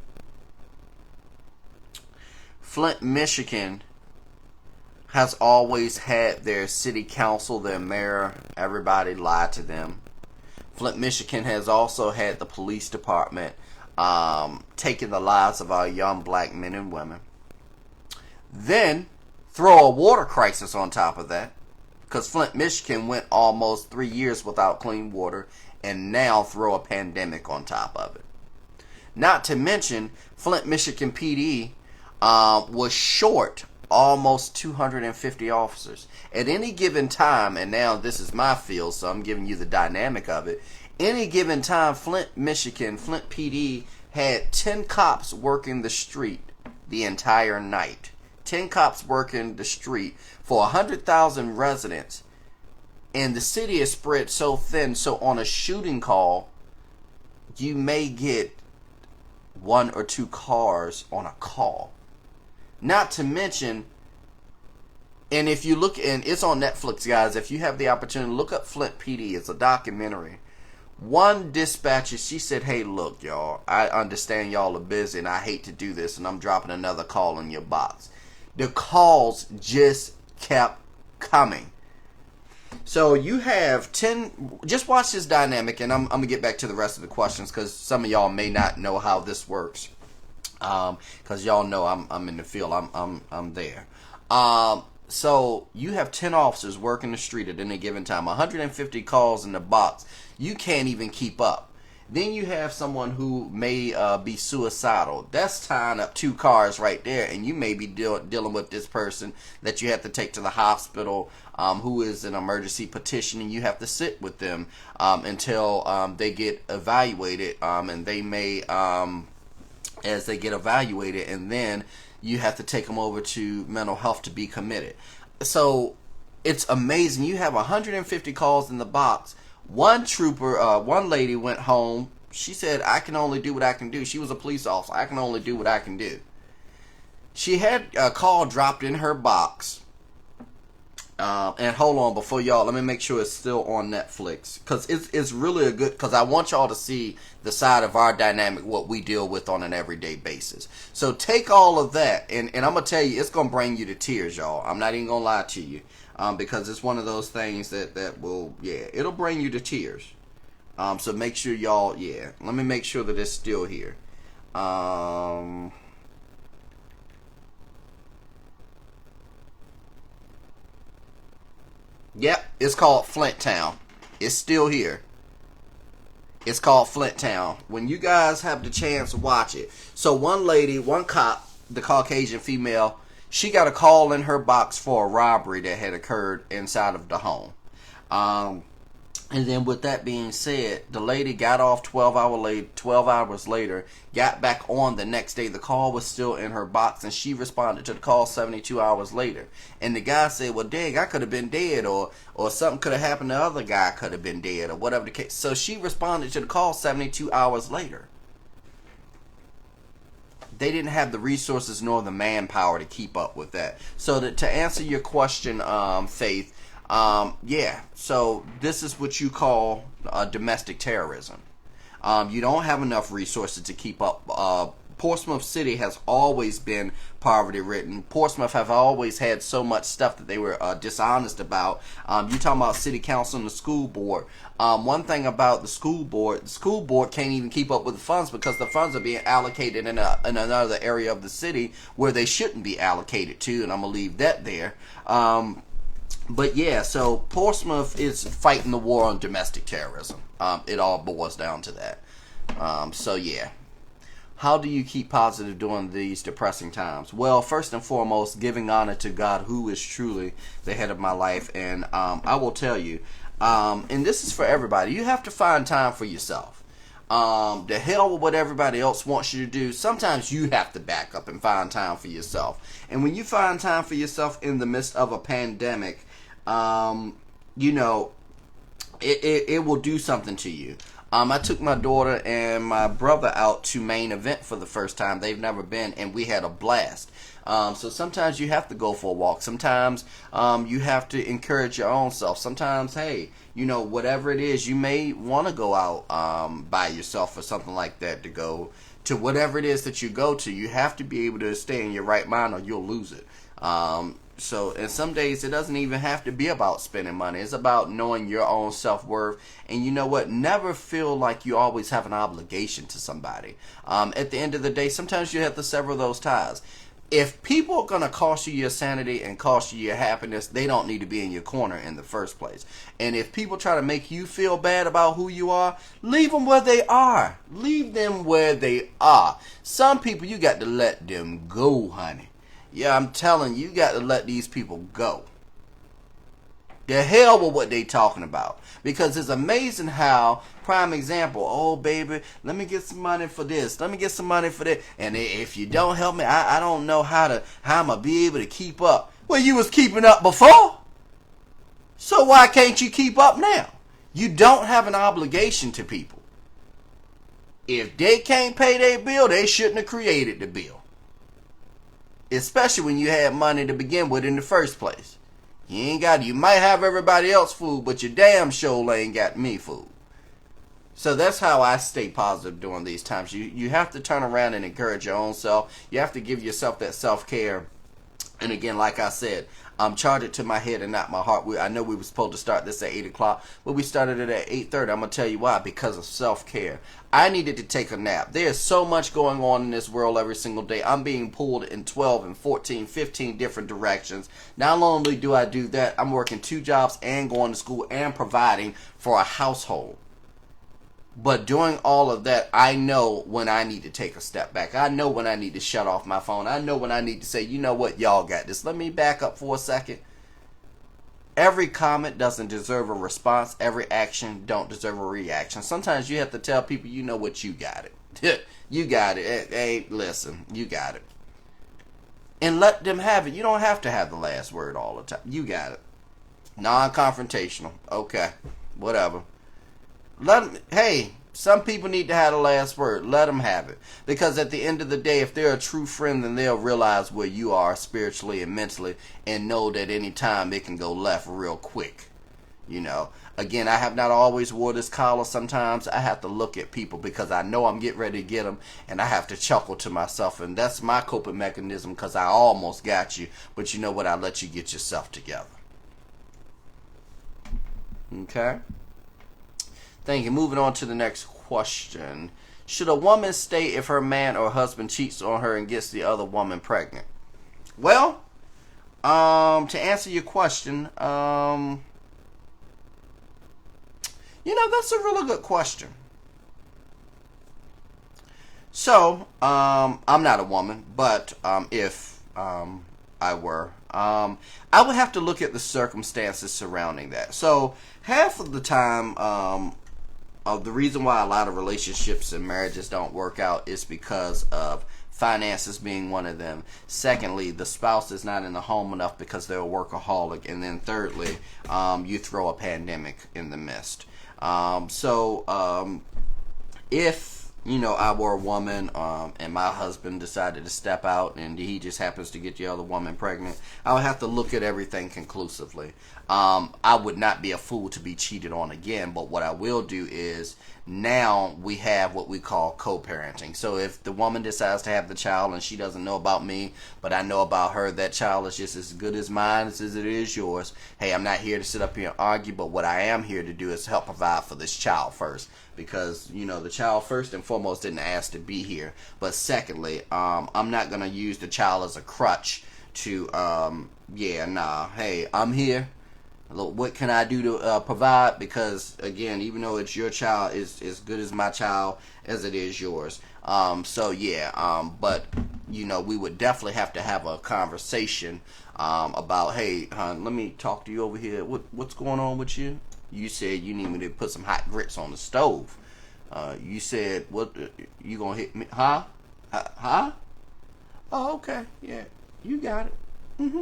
S1: Flint, Michigan has always had their city council, their mayor, everybody lie to them. Flint, Michigan has also had the police department taking the lives of our young black men and women. Then throw a water crisis on top of that, because Flint, Michigan went almost 3 years without clean water, and now throw a pandemic on top of it. Not to mention, Flint, Michigan PD was short almost 250 officers. At any given time, and now this is my field, so I'm giving you the dynamic of it. Any given time, Flint, Michigan, Flint PD had 10 cops working the street the entire night. 10 cops working the street for 100,000 residents. And the city is spread so thin, so on a shooting call, you may get 1 or 2 cars on a call. Not to mention, and if you look, and it's on Netflix, guys, if you have the opportunity, look up Flint PD. It's a documentary. One dispatcher, she said, hey, look, y'all, I understand y'all are busy, and I hate to do this, and I'm dropping another call in your box. The calls just kept coming. So you have 10, just watch this dynamic, and I'm going to get back to the rest of the questions, because some of y'all may not know how this works. Because y'all know I'm in the field, I'm there. So you have 10 officers working the street at any given time, 150 calls in the box. You can't even keep up. Then you have someone who may be suicidal. That's tying up 2 cars right there, and you may be dealing with this person that you have to take to the hospital, who is an emergency petition, and you have to sit with them until they get evaluated, and they may, as they get evaluated, and then you have to take them over to mental health to be committed. So it's amazing. You have 150 calls in the box. One trooper, one lady went home. She said, I can only do what I can do. She was a police officer. I can only do what I can do. She had a call dropped in her box. And hold on, before y'all, let me make sure it's still on Netflix. Because it's really a good, because I want y'all to see the side of our dynamic, what we deal with on an everyday basis. So take all of that, and I'm going to tell you, it's going to bring you to tears, y'all. I'm not even going to lie to you. Because it's one of those things that will, it'll bring you to tears. So make sure y'all, let me make sure that it's still here. Yep, it's called Flint Town. It's still here. It's called Flint Town. When you guys have the chance, watch it. So one lady, one cop, the Caucasian female, she got a call in her box for a robbery that had occurred inside of the home. And then with that being said, the lady got off 12 hours later, got back on the next day. The call was still in her box, and she responded to the call 72 hours later. And the guy said, well, dang, I could have been dead, or something could have happened. The other guy could have been dead, or whatever the case. So she responded to the call 72 hours later. They didn't have the resources nor the manpower to keep up with that. So to answer your question, Faith, yeah, so this is what you call domestic terrorism. You don't have enough resources to keep up. Portsmouth City has always been poverty-ridden. Portsmouth have always had so much stuff that they were dishonest about. You talking about city council and the school board. One thing about the school board can't even keep up with the funds because the funds are being allocated in another area of the city where they shouldn't be allocated to, and I'm going to leave that there. But yeah, so Portsmouth is fighting the war on domestic terrorism. It all boils down to that. So yeah. How do you keep positive during these depressing times? Well, first and foremost, giving honor to God, who is truly the head of my life. And I will tell you, and this is for everybody, you have to find time for yourself. The hell with what everybody else wants you to do. Sometimes you have to back up and find time for yourself. And when you find time for yourself in the midst of a pandemic, you know, it will do something to you. I took my daughter and my brother out to Main Event for the first time. They've never been, and we had a blast. So sometimes you have to go for a walk. Sometimes you have to encourage your own self. Sometimes, hey, you know, whatever it is, you may want to go out by yourself or something like that to go to whatever it is that you go to. You have to be able to stay in your right mind or you'll lose it. So, and some days it doesn't even have to be about spending money. It's about knowing your own self-worth. And you know what? Never feel like you always have an obligation to somebody. At the end of the day, sometimes you have to sever those ties. If people are going to cost you your sanity and cost you your happiness, they don't need to be in your corner in the first place. And if people try to make you feel bad about who you are, leave them where they are. Leave them where they are. Some people, you got to let them go, honey. Yeah, I'm telling you, you got to let these people go. The hell with what they talking about. Because it's amazing how, prime example, oh baby, let me get some money for this. Let me get some money for that. And if you don't help me, I don't know how I'm going to be able to keep up. Well, you was keeping up before. So why can't you keep up now? You don't have an obligation to people. If they can't pay their bill, they shouldn't have created the bill. Especially when you had money to begin with in the first place. You might have everybody else food, but your damn sure ain't got me food. So that's how I stay positive during these times. You have to turn around and encourage your own self. You have to give yourself that self-care. And again, like I said, charge it to my head and not my heart. I know we were supposed to start this at 8 o'clock, but we started it at 8:30. I'm going to tell you why. Because of self-care. I needed to take a nap. There's so much going on in this world every single day. I'm being pulled in 12 and 14, 15 different directions. Not only do I do that, I'm working 2 jobs and going to school and providing for a household. But doing all of that, I know when I need to take a step back. I know when I need to shut off my phone. I know when I need to say, you know what, y'all got this. Let me back up for a second. Every comment doesn't deserve a response. Every action don't deserve a reaction. Sometimes you have to tell people, you know what, you got it. You got it. Hey, listen, you got it. And let them have it. You don't have to have the last word all the time. You got it. Non-confrontational. Okay. Whatever. Let them, hey, some people need to have the last word. Let them have it. Because at the end of the day, if they're a true friend, then they'll realize where you are spiritually and mentally and know that any time it can go left real quick. You know, again, I have not always wore this collar. Sometimes I have to look at people because I know I'm getting ready to get them, and I have to chuckle to myself. And that's my coping mechanism because I almost got you. But you know what? I let you get yourself together. Okay? Thank you. Moving on to the next question. Should a woman stay if her man or husband cheats on her and gets the other woman pregnant? Well, to answer your question, you know, that's a really good question. So, I'm not a woman, but if I were, I would have to look at the circumstances surrounding that. So half of the time, the reason why a lot of relationships and marriages don't work out is because of finances being one of them. Secondly, the spouse is not in the home enough because they're a workaholic. And then thirdly, you throw a pandemic in the midst. If I were a woman, and my husband decided to step out and he just happens to get the other woman pregnant, I would have to look at everything conclusively. I would not be a fool to be cheated on again, but what I will do is now we have what we call co-parenting. So if the woman decides to have the child and she doesn't know about me, but I know about her, that child is just as good as mine as it is yours. Hey, I'm not here to sit up here and argue, but what I am here to do is help provide for this child first. Because, the child first and foremost didn't ask to be here. But secondly, I'm not going to use the child as a crutch to, hey, I'm here. What can I do to provide? Because, again, even though it's your child, it's as good as my child as it is yours. But, we would definitely have to have a conversation about, hey, hon, let me talk to you over here. What's going on with you? You said you need me to put some hot grits on the stove. You said, what, you gonna hit me? Huh? Huh? Oh, okay. Yeah, you got it. Mm-hmm.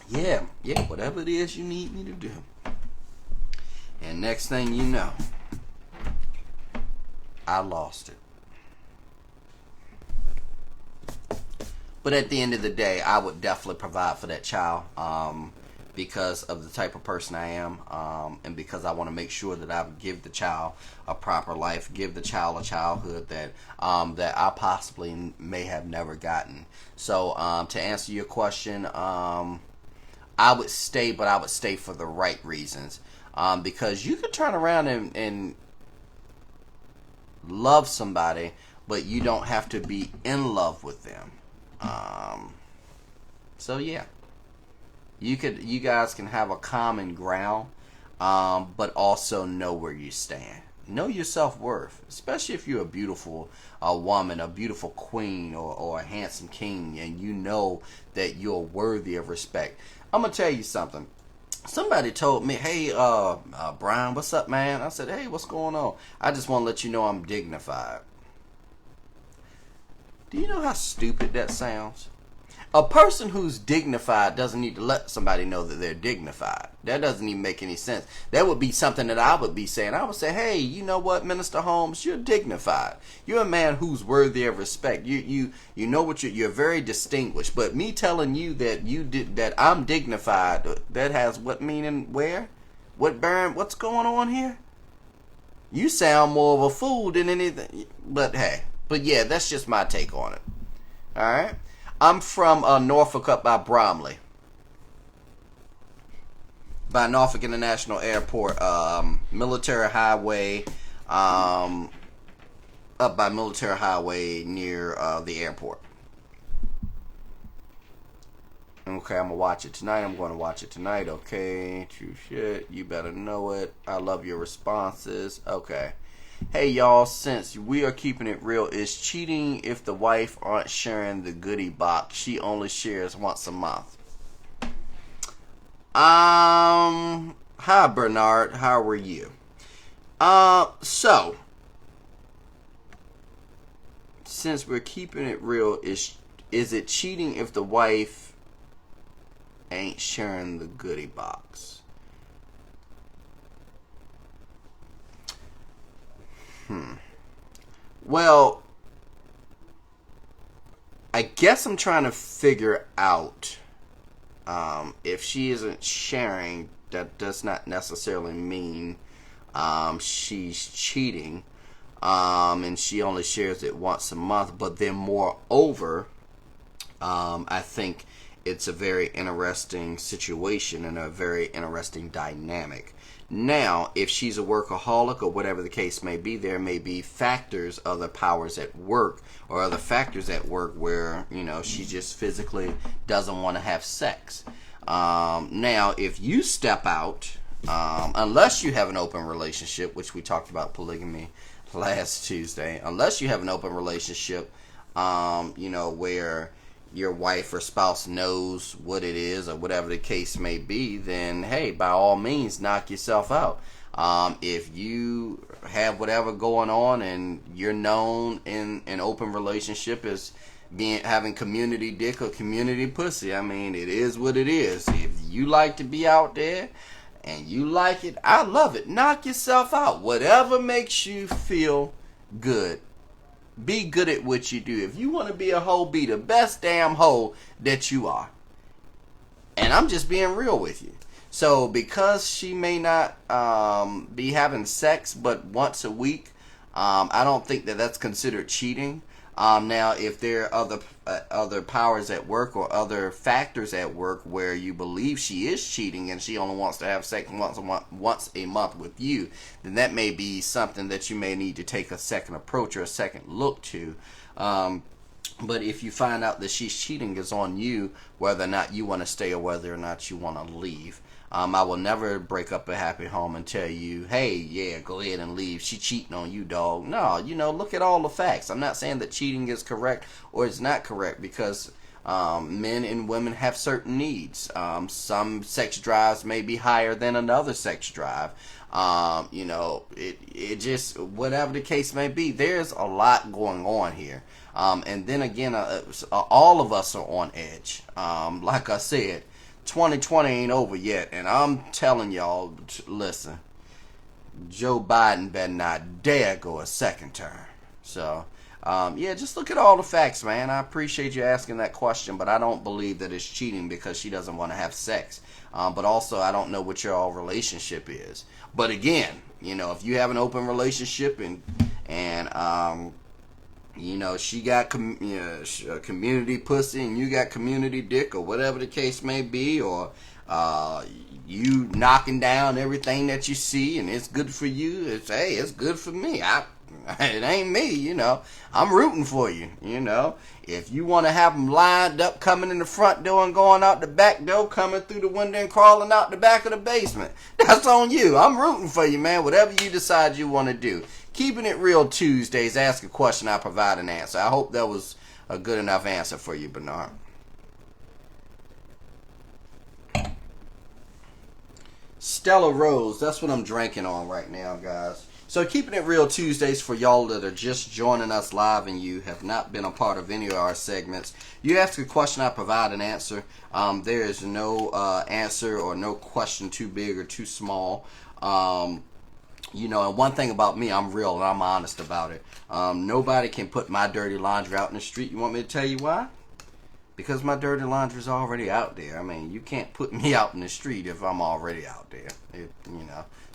S1: Yeah, whatever it is you need me to do. And next thing you know, I lost it. But at the end of the day, I would definitely provide for that child. Because of the type of person I am, and because I want to make sure that I give the child a proper life, give the child a childhood that I possibly may have never gotten. So to answer your question, I would stay, but I would stay for the right reasons. Because you could turn around and love somebody, but you don't have to be in love with them. So yeah. You guys can have a common ground, but also know where you stand. Know your self-worth, especially if you're a beautiful woman, a beautiful queen, or a handsome king, and you know that you're worthy of respect. I'm going to tell you something. Somebody told me, hey, Brian, what's up, man? I said, hey, what's going on? I just want to let you know I'm dignified. Do you know how stupid that sounds? A person who's dignified doesn't need to let somebody know that they're dignified. That doesn't even make any sense. That would be something that I would be saying. I would say, hey, you know what, Minister Holmes, you're dignified. You're a man who's worthy of respect. You know what you're very distinguished. But me telling you that I'm dignified, that has what meaning where? What's going on here? You sound more of a fool than anything. But yeah, that's just my take on it. All right. I'm from Norfolk up by Bromley. By Norfolk International Airport. Military Highway. Up by Military Highway near the airport. Okay, I'm going to watch it tonight. Okay, true shit. You better know it. I love your responses. Okay. Hey y'all, since we are keeping it real, is cheating if the wife aren't sharing the goodie box? She only shares once a month. Hi Bernard, how are you? So since we're keeping it real, is it cheating if the wife ain't sharing the goodie box? Well, I guess I'm trying to figure out if she isn't sharing, that does not necessarily mean she's cheating, and she only shares it once a month. But then moreover, I think it's a very interesting situation and a very interesting dynamic. Now, if she's a workaholic or whatever the case may be, there may be factors, other powers at work, or other factors at work where, she just physically doesn't want to have sex. Now, if you step out, unless you have an open relationship, which we talked about polygamy last Tuesday, unless you have an open relationship, where your wife or spouse knows what it is or whatever the case may be, then hey, by all means, knock yourself out. If you have whatever going on and you're known in an open relationship as having community dick or community pussy, I mean, it is what it is. If you like to be out there and you like it, I love it. Knock yourself out. Whatever makes you feel good. Be good at what you do. If you want to be a hoe, be the best damn hoe that you are. And I'm just being real with you. So because she may not be having sex but once a week, I don't think that that's considered cheating. Now, if there are other powers at work or other factors at work where you believe she is cheating and she only wants to have sex once a month with you, then that may be something that you may need to take a second approach or a second look to. But if you find out that she's cheating, it's on you whether or not you want to stay or whether or not you want to leave. I will never break up a happy home and tell you, hey, yeah, go ahead and leave. She cheating on you, dog. No, look at all the facts. I'm not saying that cheating is correct or it's not correct because men and women have certain needs. Some sex drives may be higher than another sex drive. It just, whatever the case may be, there's a lot going on here. And then again, all of us are on edge. Like I said, 2020 ain't over yet, and I'm telling y'all, listen, Joe Biden better not dare go a second term. So, just look at all the facts, man. I appreciate you asking that question, but I don't believe that it's cheating because she doesn't want to have sex. But also, I don't know what your relationship is. But again, if you have an open relationship and she got community pussy and you got community dick or whatever the case may be, or you knocking down everything that you see and it's good for you, it's good for me. It ain't me, I'm rooting for you, If you want to have them lined up coming in the front door and going out the back door, coming through the window and crawling out the back of the basement, that's on you. I'm rooting for you, man, whatever you decide you want to do. Keeping it real Tuesdays, ask a question, I provide an answer. I hope that was a good enough answer for you, Bernard. Stella Rose, that's what I'm drinking on right now, guys. So keeping it real Tuesdays for y'all that are just joining us live and you have not been a part of any of our segments. You ask a question, I provide an answer. There is no answer or no question too big or too small. And one thing about me, I'm real and I'm honest about it. Nobody can put my dirty laundry out in the street. You want me to tell you why? Because my dirty laundry is already out there. I mean, you can't put me out in the street if I'm already out there.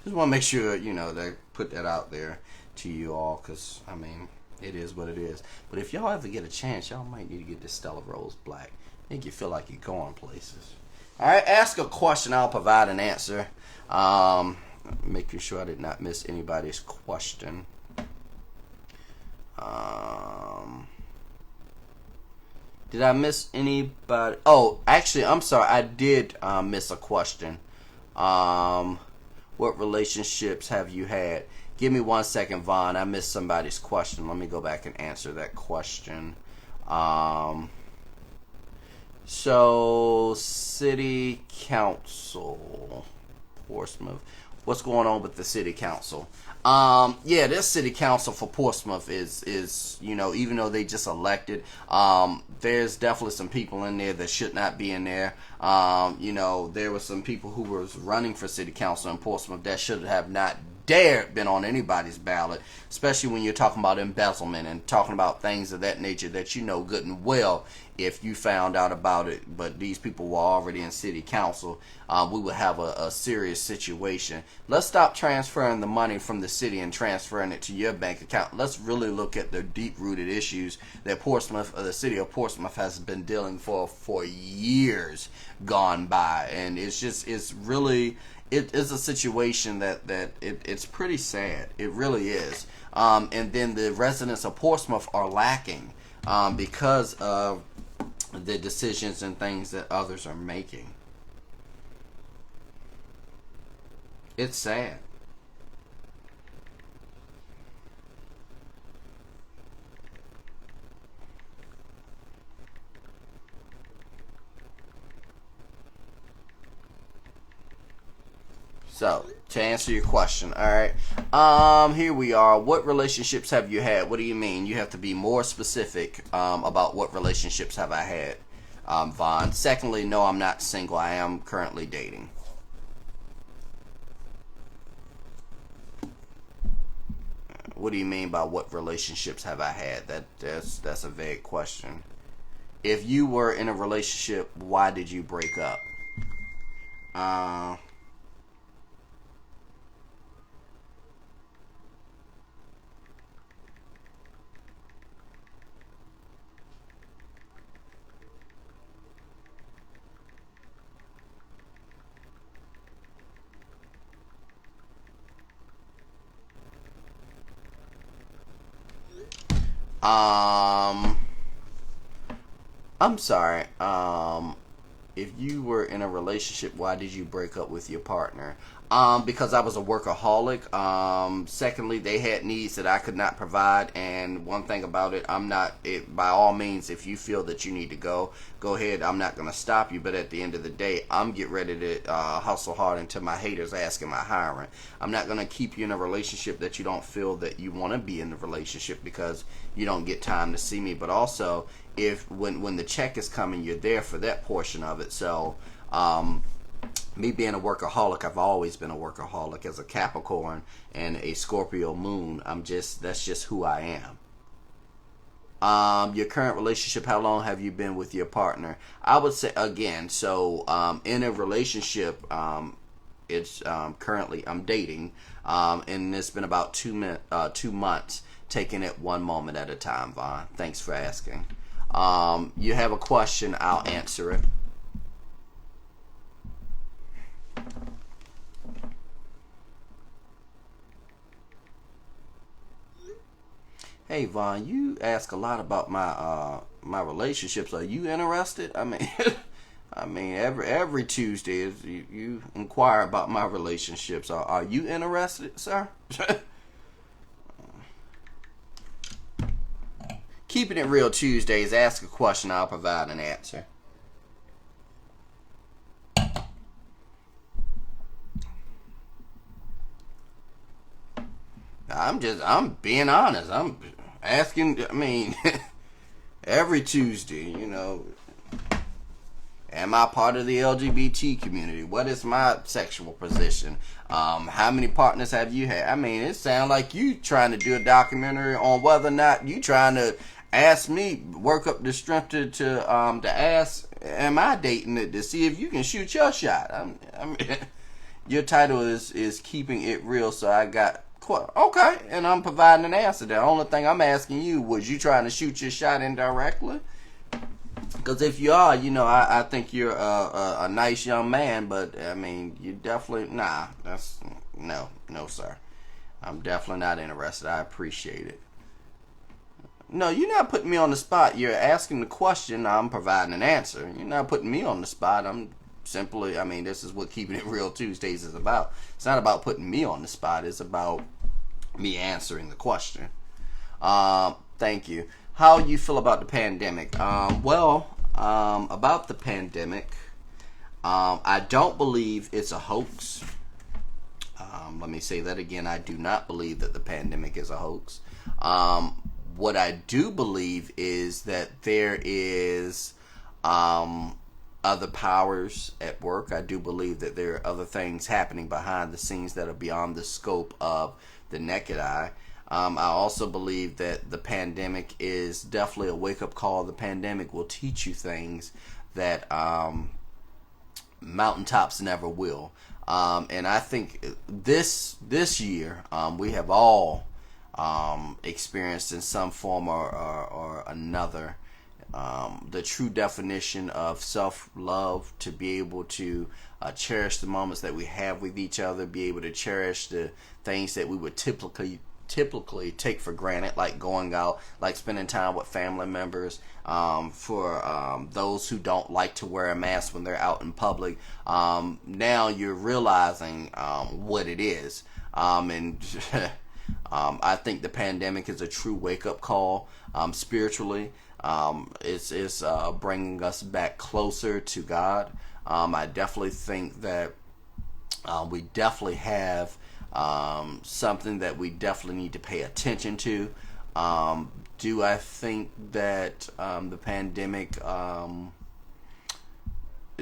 S1: Just want to make sure, they put that out there to you all because, it is what it is. But if y'all ever get a chance, y'all might need to get this Stella Rose Black. Make you feel like you're going places. All right, ask a question, I'll provide an answer. Making sure I did not miss anybody's question. Did I miss anybody? Oh, actually, I'm sorry. I did miss a question. What relationships have you had? Give me 1 second, Vaughn. I missed somebody's question. Let me go back and answer that question. So, City Council, Portsmouth. What's going on with the City Council? This City Council for Portsmouth is even though they just elected, there's definitely some people in there that should not be in there. There were some people who was running for City Council in Portsmouth that should have not dared been on anybody's ballot, especially when you're talking about embezzlement and talking about things of that nature that you know good and well if you found out about it, but these people were already in City Council, we would have a serious situation. Let's stop transferring the money from the city and transferring it to your bank account. Let's really look at the deep-rooted issues that Portsmouth, or the city of Portsmouth, has been dealing for years gone by, and it's really it is a situation that it's pretty sad. It really is. And then the residents of Portsmouth are lacking because of the decisions and things that others are making. It's sad. So, to answer your question, all right. Here we are. What relationships have you had? What do you mean? You have to be more specific about what relationships have I had, Vaughn. Secondly, no, I'm not single. I am currently dating. What do you mean by what relationships have I had? That's a vague question. If you were in a relationship, why did you break up? Uh, um, I'm sorry. If you were in a relationship, why did you break up with your partner? Because I was a workaholic. Secondly, they had needs that I could not provide. And one thing about it, I'm not. It, by all means, if you feel that you need to go ahead. I'm not gonna stop you. But at the end of the day, I'm get ready to hustle hard until my haters ask, am I hiring? I'm not gonna keep you in a relationship that you don't feel that you want to be in the relationship because you don't get time to see me. But also, if when the check is coming, you're there for that portion of it. So, me being a workaholic, I've always been a workaholic as a Capricorn and a Scorpio moon. That's just who I am. Your current relationship, how long have you been with your partner? I would say again, so in a relationship, it's currently I'm dating, and it's been about 2 months, taking it one moment at a time. Vaughn, thanks for asking. You have a question, I'll answer it. Hey Vaughn, you ask a lot about my relationships. Are you interested? I mean, I mean every Tuesday is you inquire about my relationships. Are you interested, sir? Keeping it real Tuesdays. Ask a question, I'll provide an answer. I'm being honest. I'm asking. I mean, every Tuesday, am I part of the LGBT community? What is my sexual position? How many partners have you had? I mean, it sounds like you trying to do a documentary on whether or not you trying to ask me, work up the strength to ask, am I dating it to see if you can shoot your shot? I mean, your title is keeping it real, so I got okay, and I'm providing an answer. The only thing I'm asking you, was you trying to shoot your shot indirectly? Because if you are, I think you're a nice young man, but I mean, you definitely That's no, sir. I'm definitely not interested. I appreciate it. No, you're not putting me on the spot. You're asking the question. I'm providing an answer. You're not putting me on the spot. I'm simply, I mean, this is what Keeping It Real Tuesdays is about. It's not about putting me on the spot. It's about me answering the question. Thank you. How you feel about the pandemic? About the pandemic, I don't believe it's a hoax. Let me say that again. I do not believe that the pandemic is a hoax. What I do believe is that there is other powers at work. I do believe that there are other things happening behind the scenes that are beyond the scope of the naked eye. I also believe that the pandemic is definitely a wake-up call. The pandemic will teach you things that mountaintops never will. And I think this year we have all experienced in some form or another the true definition of self-love, to be able to cherish the moments that we have with each other, be able to cherish the things that we would typically take for granted, like going out, like spending time with family members. For those who don't like to wear a mask when they're out in public, now you're realizing what it is. And I think the pandemic is a true wake-up call spiritually. It's bringing us back closer to God. I definitely think that We definitely have something that we definitely need to pay attention to. Do I think that the pandemic?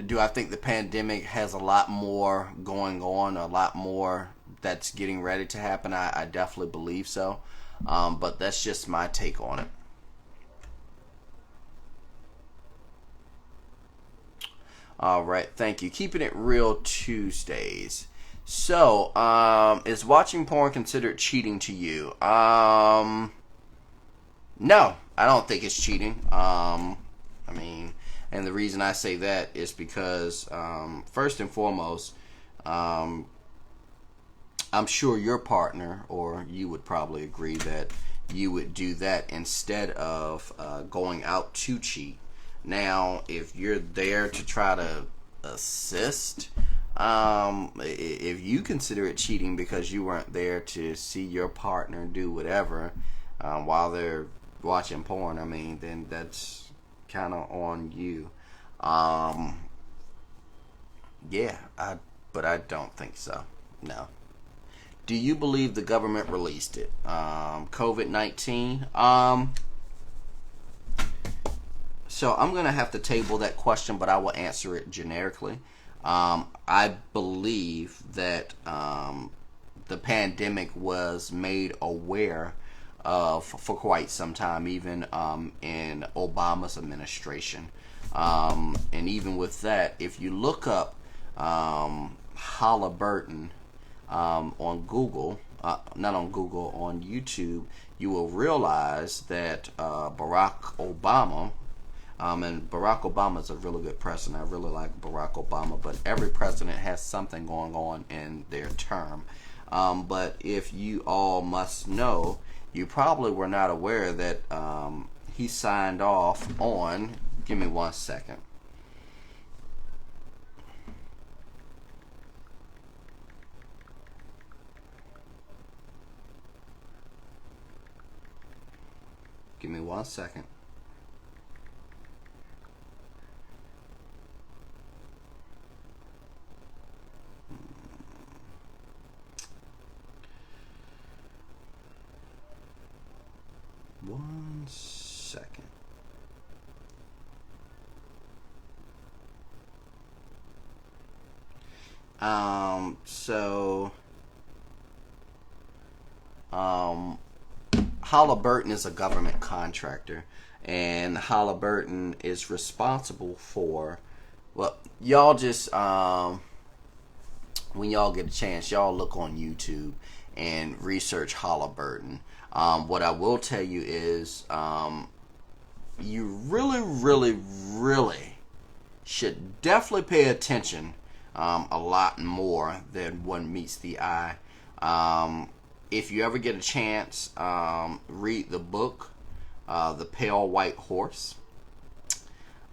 S1: Do I think the pandemic has a lot more going on, a lot more that's getting ready to happen? I definitely believe so. But that's just my take on it. All right, thank you. Keeping it real Tuesdays. So, is watching porn considered cheating to you? No, I don't think it's cheating. I mean, and the reason I say that is because, first and foremost, um, I'm sure your partner, or you would probably agree that you would do that instead of going out to cheat. Now, if you're there to try to assist, if you consider it cheating because you weren't there to see your partner do whatever while they're watching porn, I mean, then that's kind of on you. Um, yeah, but I don't think so. No. Do you believe the government released it? COVID-19. So I'm gonna have to table that question, but I will answer it generically. I believe that the pandemic was made aware of for quite some time, even in Obama's administration. And even with that, if you look up Halliburton on Google, not on Google, on YouTube, you will realize that Barack Obama, and Barack Obama is a really good president. I really like Barack Obama, but every president has something going on in their term. But if you all must know, you probably were not aware that he signed off on. Give me 1 second. Give me 1 second. One second. So, um, Halliburton is a government contractor, and Halliburton is responsible for. Well, y'all just when y'all get a chance, y'all look on YouTube and research Halliburton. What I will tell you is, you really, really, really should definitely pay attention a lot more than one meets the eye. If you ever get a chance, read the book, The Pale White Horse.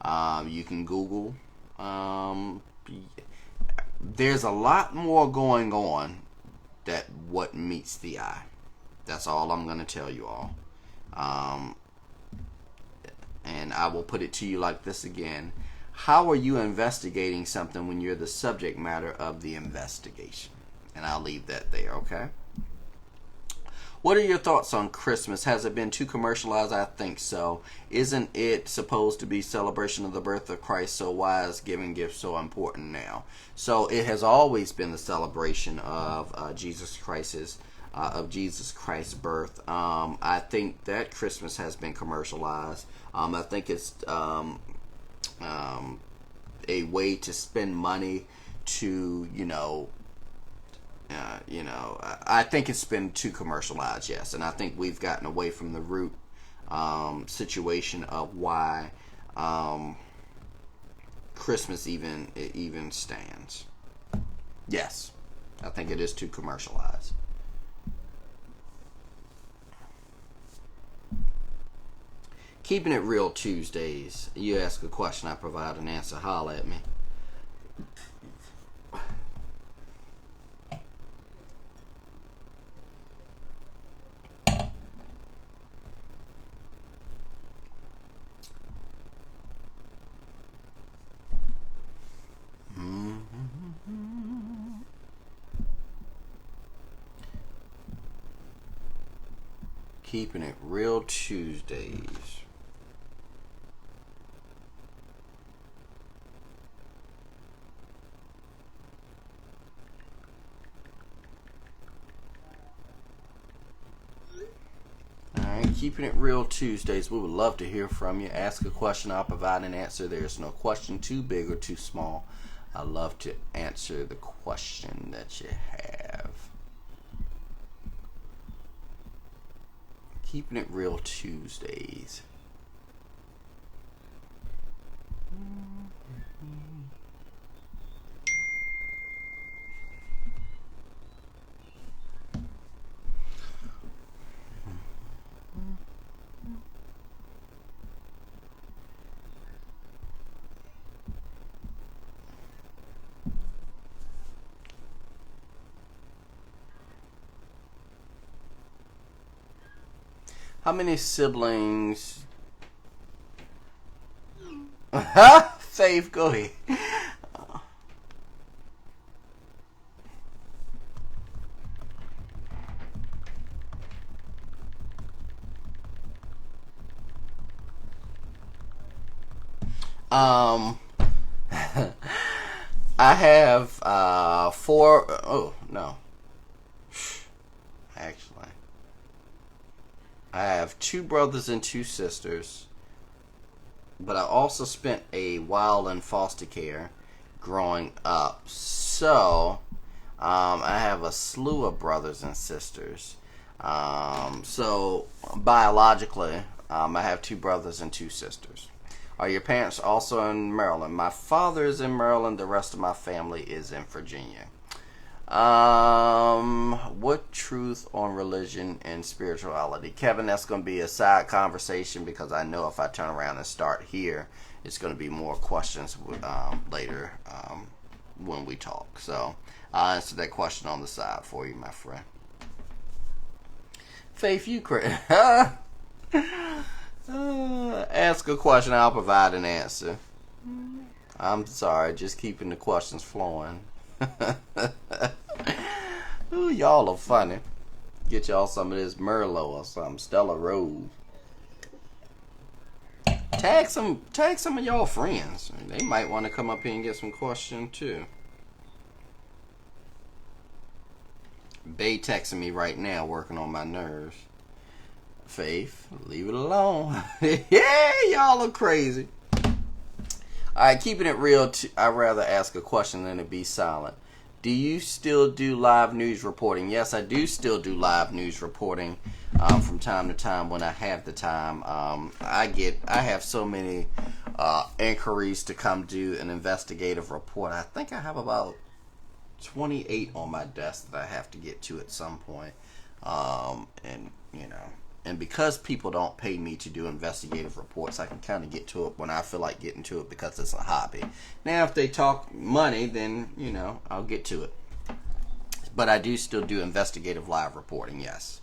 S1: You can Google. There's a lot more going on that what meets the eye. That's all I'm going to tell you all. Um, and I will put it to you like this again. How are you investigating something when you're the subject matter of the investigation? And I'll leave that there, okay? What are your thoughts on Christmas? Has it been too commercialized? I think so. Isn't it supposed to be celebration of the birth of Christ? So why is giving gifts so important now? So it has always been the celebration of Jesus Christ's birth. I think that Christmas has been commercialized. I think it's a way to spend money to I think it's been too commercialized, yes, and I think we've gotten away from the root situation of why Christmas even stands. Yes, I think it is too commercialized. Keeping it real Tuesdays. You ask a question, I provide an answer. Holla at me. Keeping it real Tuesdays. Alright, keeping it real Tuesdays. We would love to hear from you. Ask a question, I'll provide an answer. There's no question too big or too small. I love to answer the question that you have. Keeping it real Tuesdays. How many siblings? Faith, go ahead. I have 4. Oh no, actually, I have 2 brothers and 2 sisters. But I also spent a while in foster care growing up. So, I have a slew of brothers and sisters. So, biologically, I have 2 brothers and 2 sisters. Are your parents also in Maryland? My father is in Maryland. The rest of my family is in Virginia. What truth on religion and spirituality? Kevin, that's going to be a side conversation because I know if I turn around and start here, it's going to be more questions later when we talk. So I'll answer that question on the side for you, my friend. Faith, you crazy. Ask a question, I'll provide an answer. I'm sorry, just keeping the questions flowing. Ooh, y'all are funny. Get y'all some of this Merlot or something. Stella Rose. Tag some of y'all friends. They might want to come up here and get some questions too. Bay texting me right now, working on my nerves. Faith, leave it alone. Yeah, y'all are crazy. Alright, keeping it real, I'd rather ask a question than to be silent. Do you still do live news reporting? Yes, I do still do live news reporting from time to time when I have the time. I have so many inquiries to come do an investigative report. I think I have about 28 on my desk that I have to get to at some point. And because people don't pay me to do investigative reports, I can kind of get to it when I feel like getting to it because it's a hobby. Now, if they talk money, then, I'll get to it. But I do still do investigative live reporting, yes.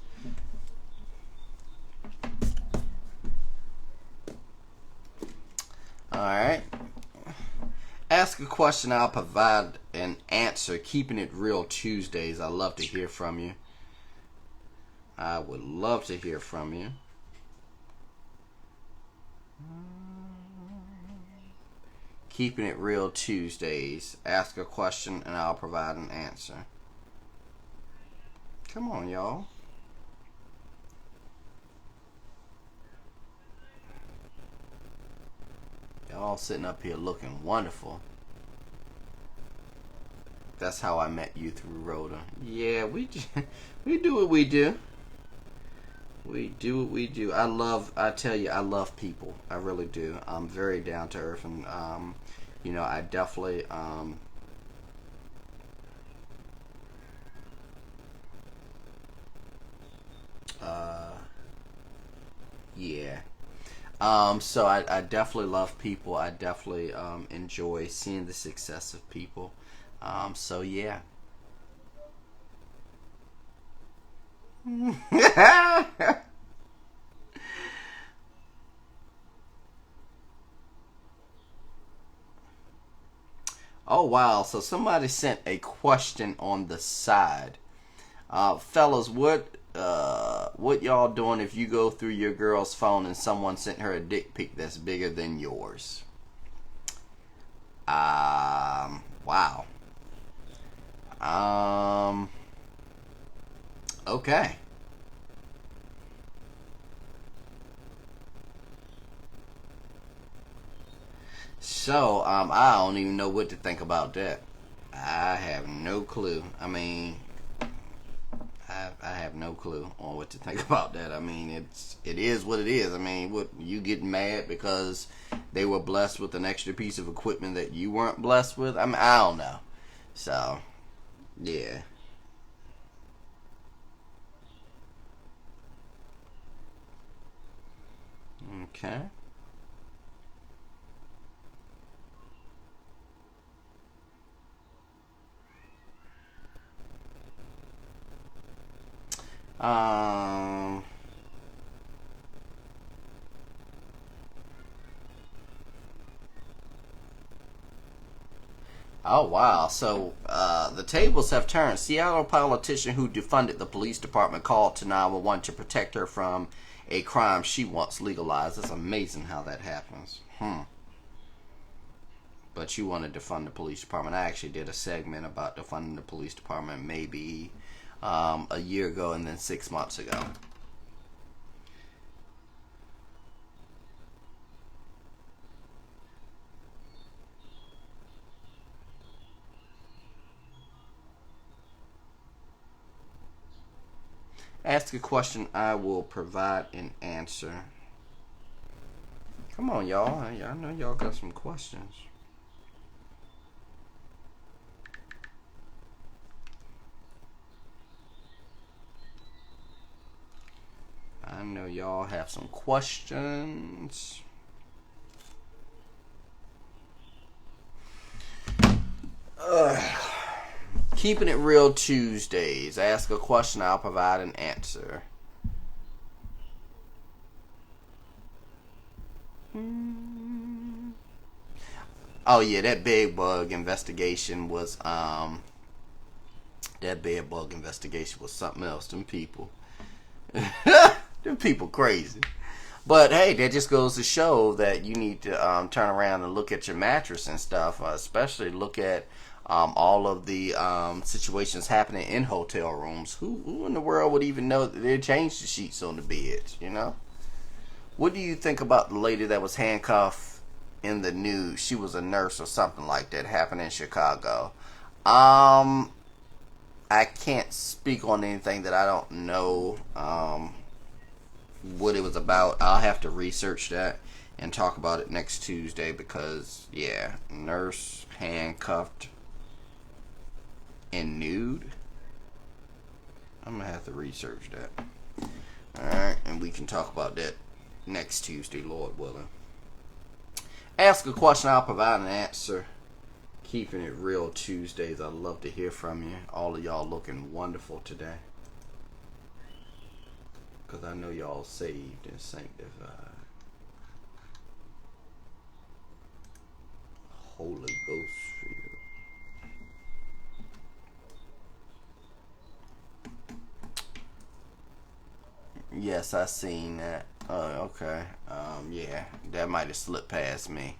S1: Alright. Ask a question, I'll provide an answer. Keeping it real Tuesdays. I love to hear from you. I would love to hear from you. Keeping it real Tuesdays. Ask a question and I'll provide an answer. Come on, y'all. Y'all sitting up here looking wonderful. That's how I met you through Rhoda. Yeah, we do what we do. We do what we do. I tell you, I love people. I really do. I'm very down to earth, and I definitely yeah. So I definitely love people. I definitely enjoy seeing the success of people. So yeah. Oh wow, so somebody what y'all doing if you go through your girl's phone and someone sent her a dick pic that's bigger than yours? Wow. Okay. So, I don't even know what to think about that. I have no clue. I mean, I have no clue on what to think about that. I mean, it is what it is. I mean, what, you getting mad because they were blessed with an extra piece of equipment that you weren't blessed with? I mean, I don't know. So, yeah. Okay. Um. Oh wow! So the tables have turned. Seattle politician who defunded the police department called to 911 to protect her from a crime she wants legalized. It's amazing how that happens. But you want to defund the police department? I actually did a segment about defunding the police department maybe a year ago and then 6 months ago. Ask a question, I will provide an answer. Come on, y'all. I know y'all got some questions. I know y'all have some questions. Keeping it real Tuesdays. Ask a question, I'll provide an answer. Oh yeah, that bed bug investigation was something else. Them people. Them people crazy. But hey, that just goes to show that you need to turn around and look at your mattress and stuff. Especially look at all of the situations happening in hotel rooms. Who in the world would even know that they changed the sheets on the bed? You know. What do you think about the lady that was handcuffed in the news? She was a nurse or something like that. Happened in Chicago. I can't speak on anything that I don't know. What it was about. I'll have to research that and talk about it next Tuesday because, yeah, nurse handcuffed and nude. I'm gonna have to research that. Alright, and we can talk about that next Tuesday, Lord willing. Ask a question, I'll provide an answer. Keeping it real Tuesdays. I'd love to hear from you. All of y'all looking wonderful today. Because I know y'all saved and sanctified. Holy Ghost filled. Yes, I seen that. Oh, okay. Yeah, that might have slipped past me.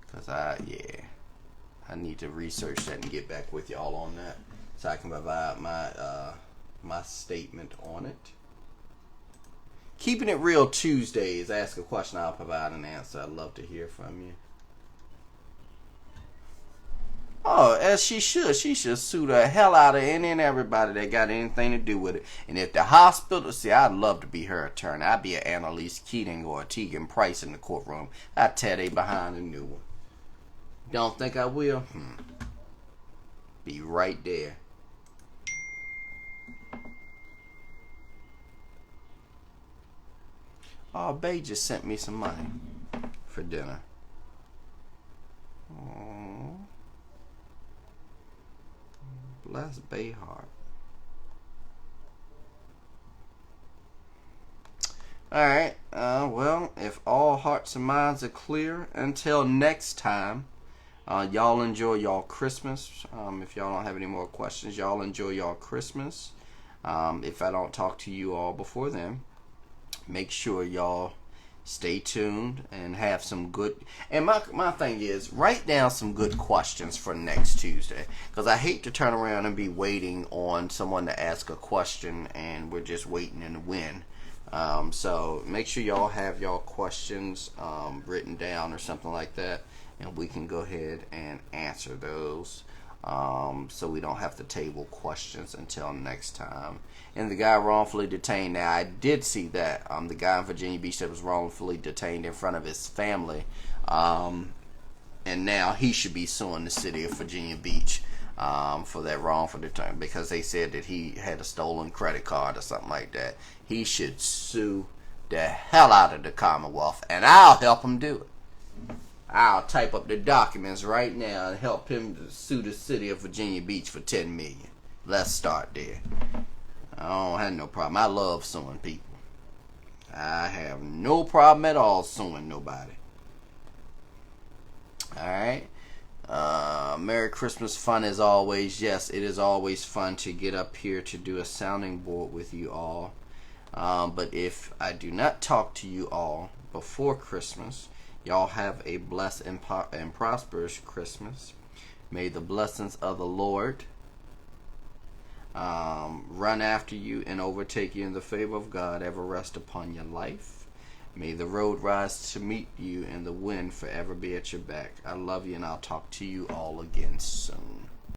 S1: Because I need to research that and get back with y'all on that. So I can provide my statement on it. Keeping it real Tuesdays. Ask a question, I'll provide an answer. I'd love to hear from you. Oh, as she should. She should sue the hell out of any and everybody that got anything to do with it. And if the hospital, see, I'd love to be her attorney. I'd be an Annalise Keating or a Tegan Price in the courtroom. I'd tear they behind a new one. Don't think I will? Be right there. Oh, Bay just sent me some money for dinner. Oh, bless Bay heart. Alright, well, if all hearts and minds are clear, until next time, y'all enjoy y'all Christmas. If y'all don't have any more questions, y'all enjoy y'all Christmas. If I don't talk to you all before then, make sure y'all stay tuned and have some good. And my thing is, write down some good questions for next Tuesday, because I hate to turn around and be waiting on someone to ask a question and we're just waiting in the wind. So make sure y'all have y'all questions written down or something like that, and we can go ahead and answer those. So we don't have to table questions until next time. And the guy wrongfully detained. Now, I did see that the guy in Virginia Beach that was wrongfully detained in front of his family, and now he should be suing the city of Virginia Beach for that wrongful detention, because they said that he had a stolen credit card or something like that. He should sue the hell out of the Commonwealth, and I'll help him do it. I'll type up the documents right now and help him to sue the city of Virginia Beach for $10 million. Let's start there. I don't have no problem. I love suing people. I have no problem at all suing nobody. Alright. Merry Christmas fun as always. Yes, it is always fun to get up here to do a sounding board with you all. But if I do not talk to you all before Christmas, y'all have a blessed and prosperous Christmas. May the blessings of the Lord run after you and overtake you, in the favor of God ever rest upon your life. May the road rise to meet you and the wind forever be at your back. I love you, and I'll talk to you all again soon.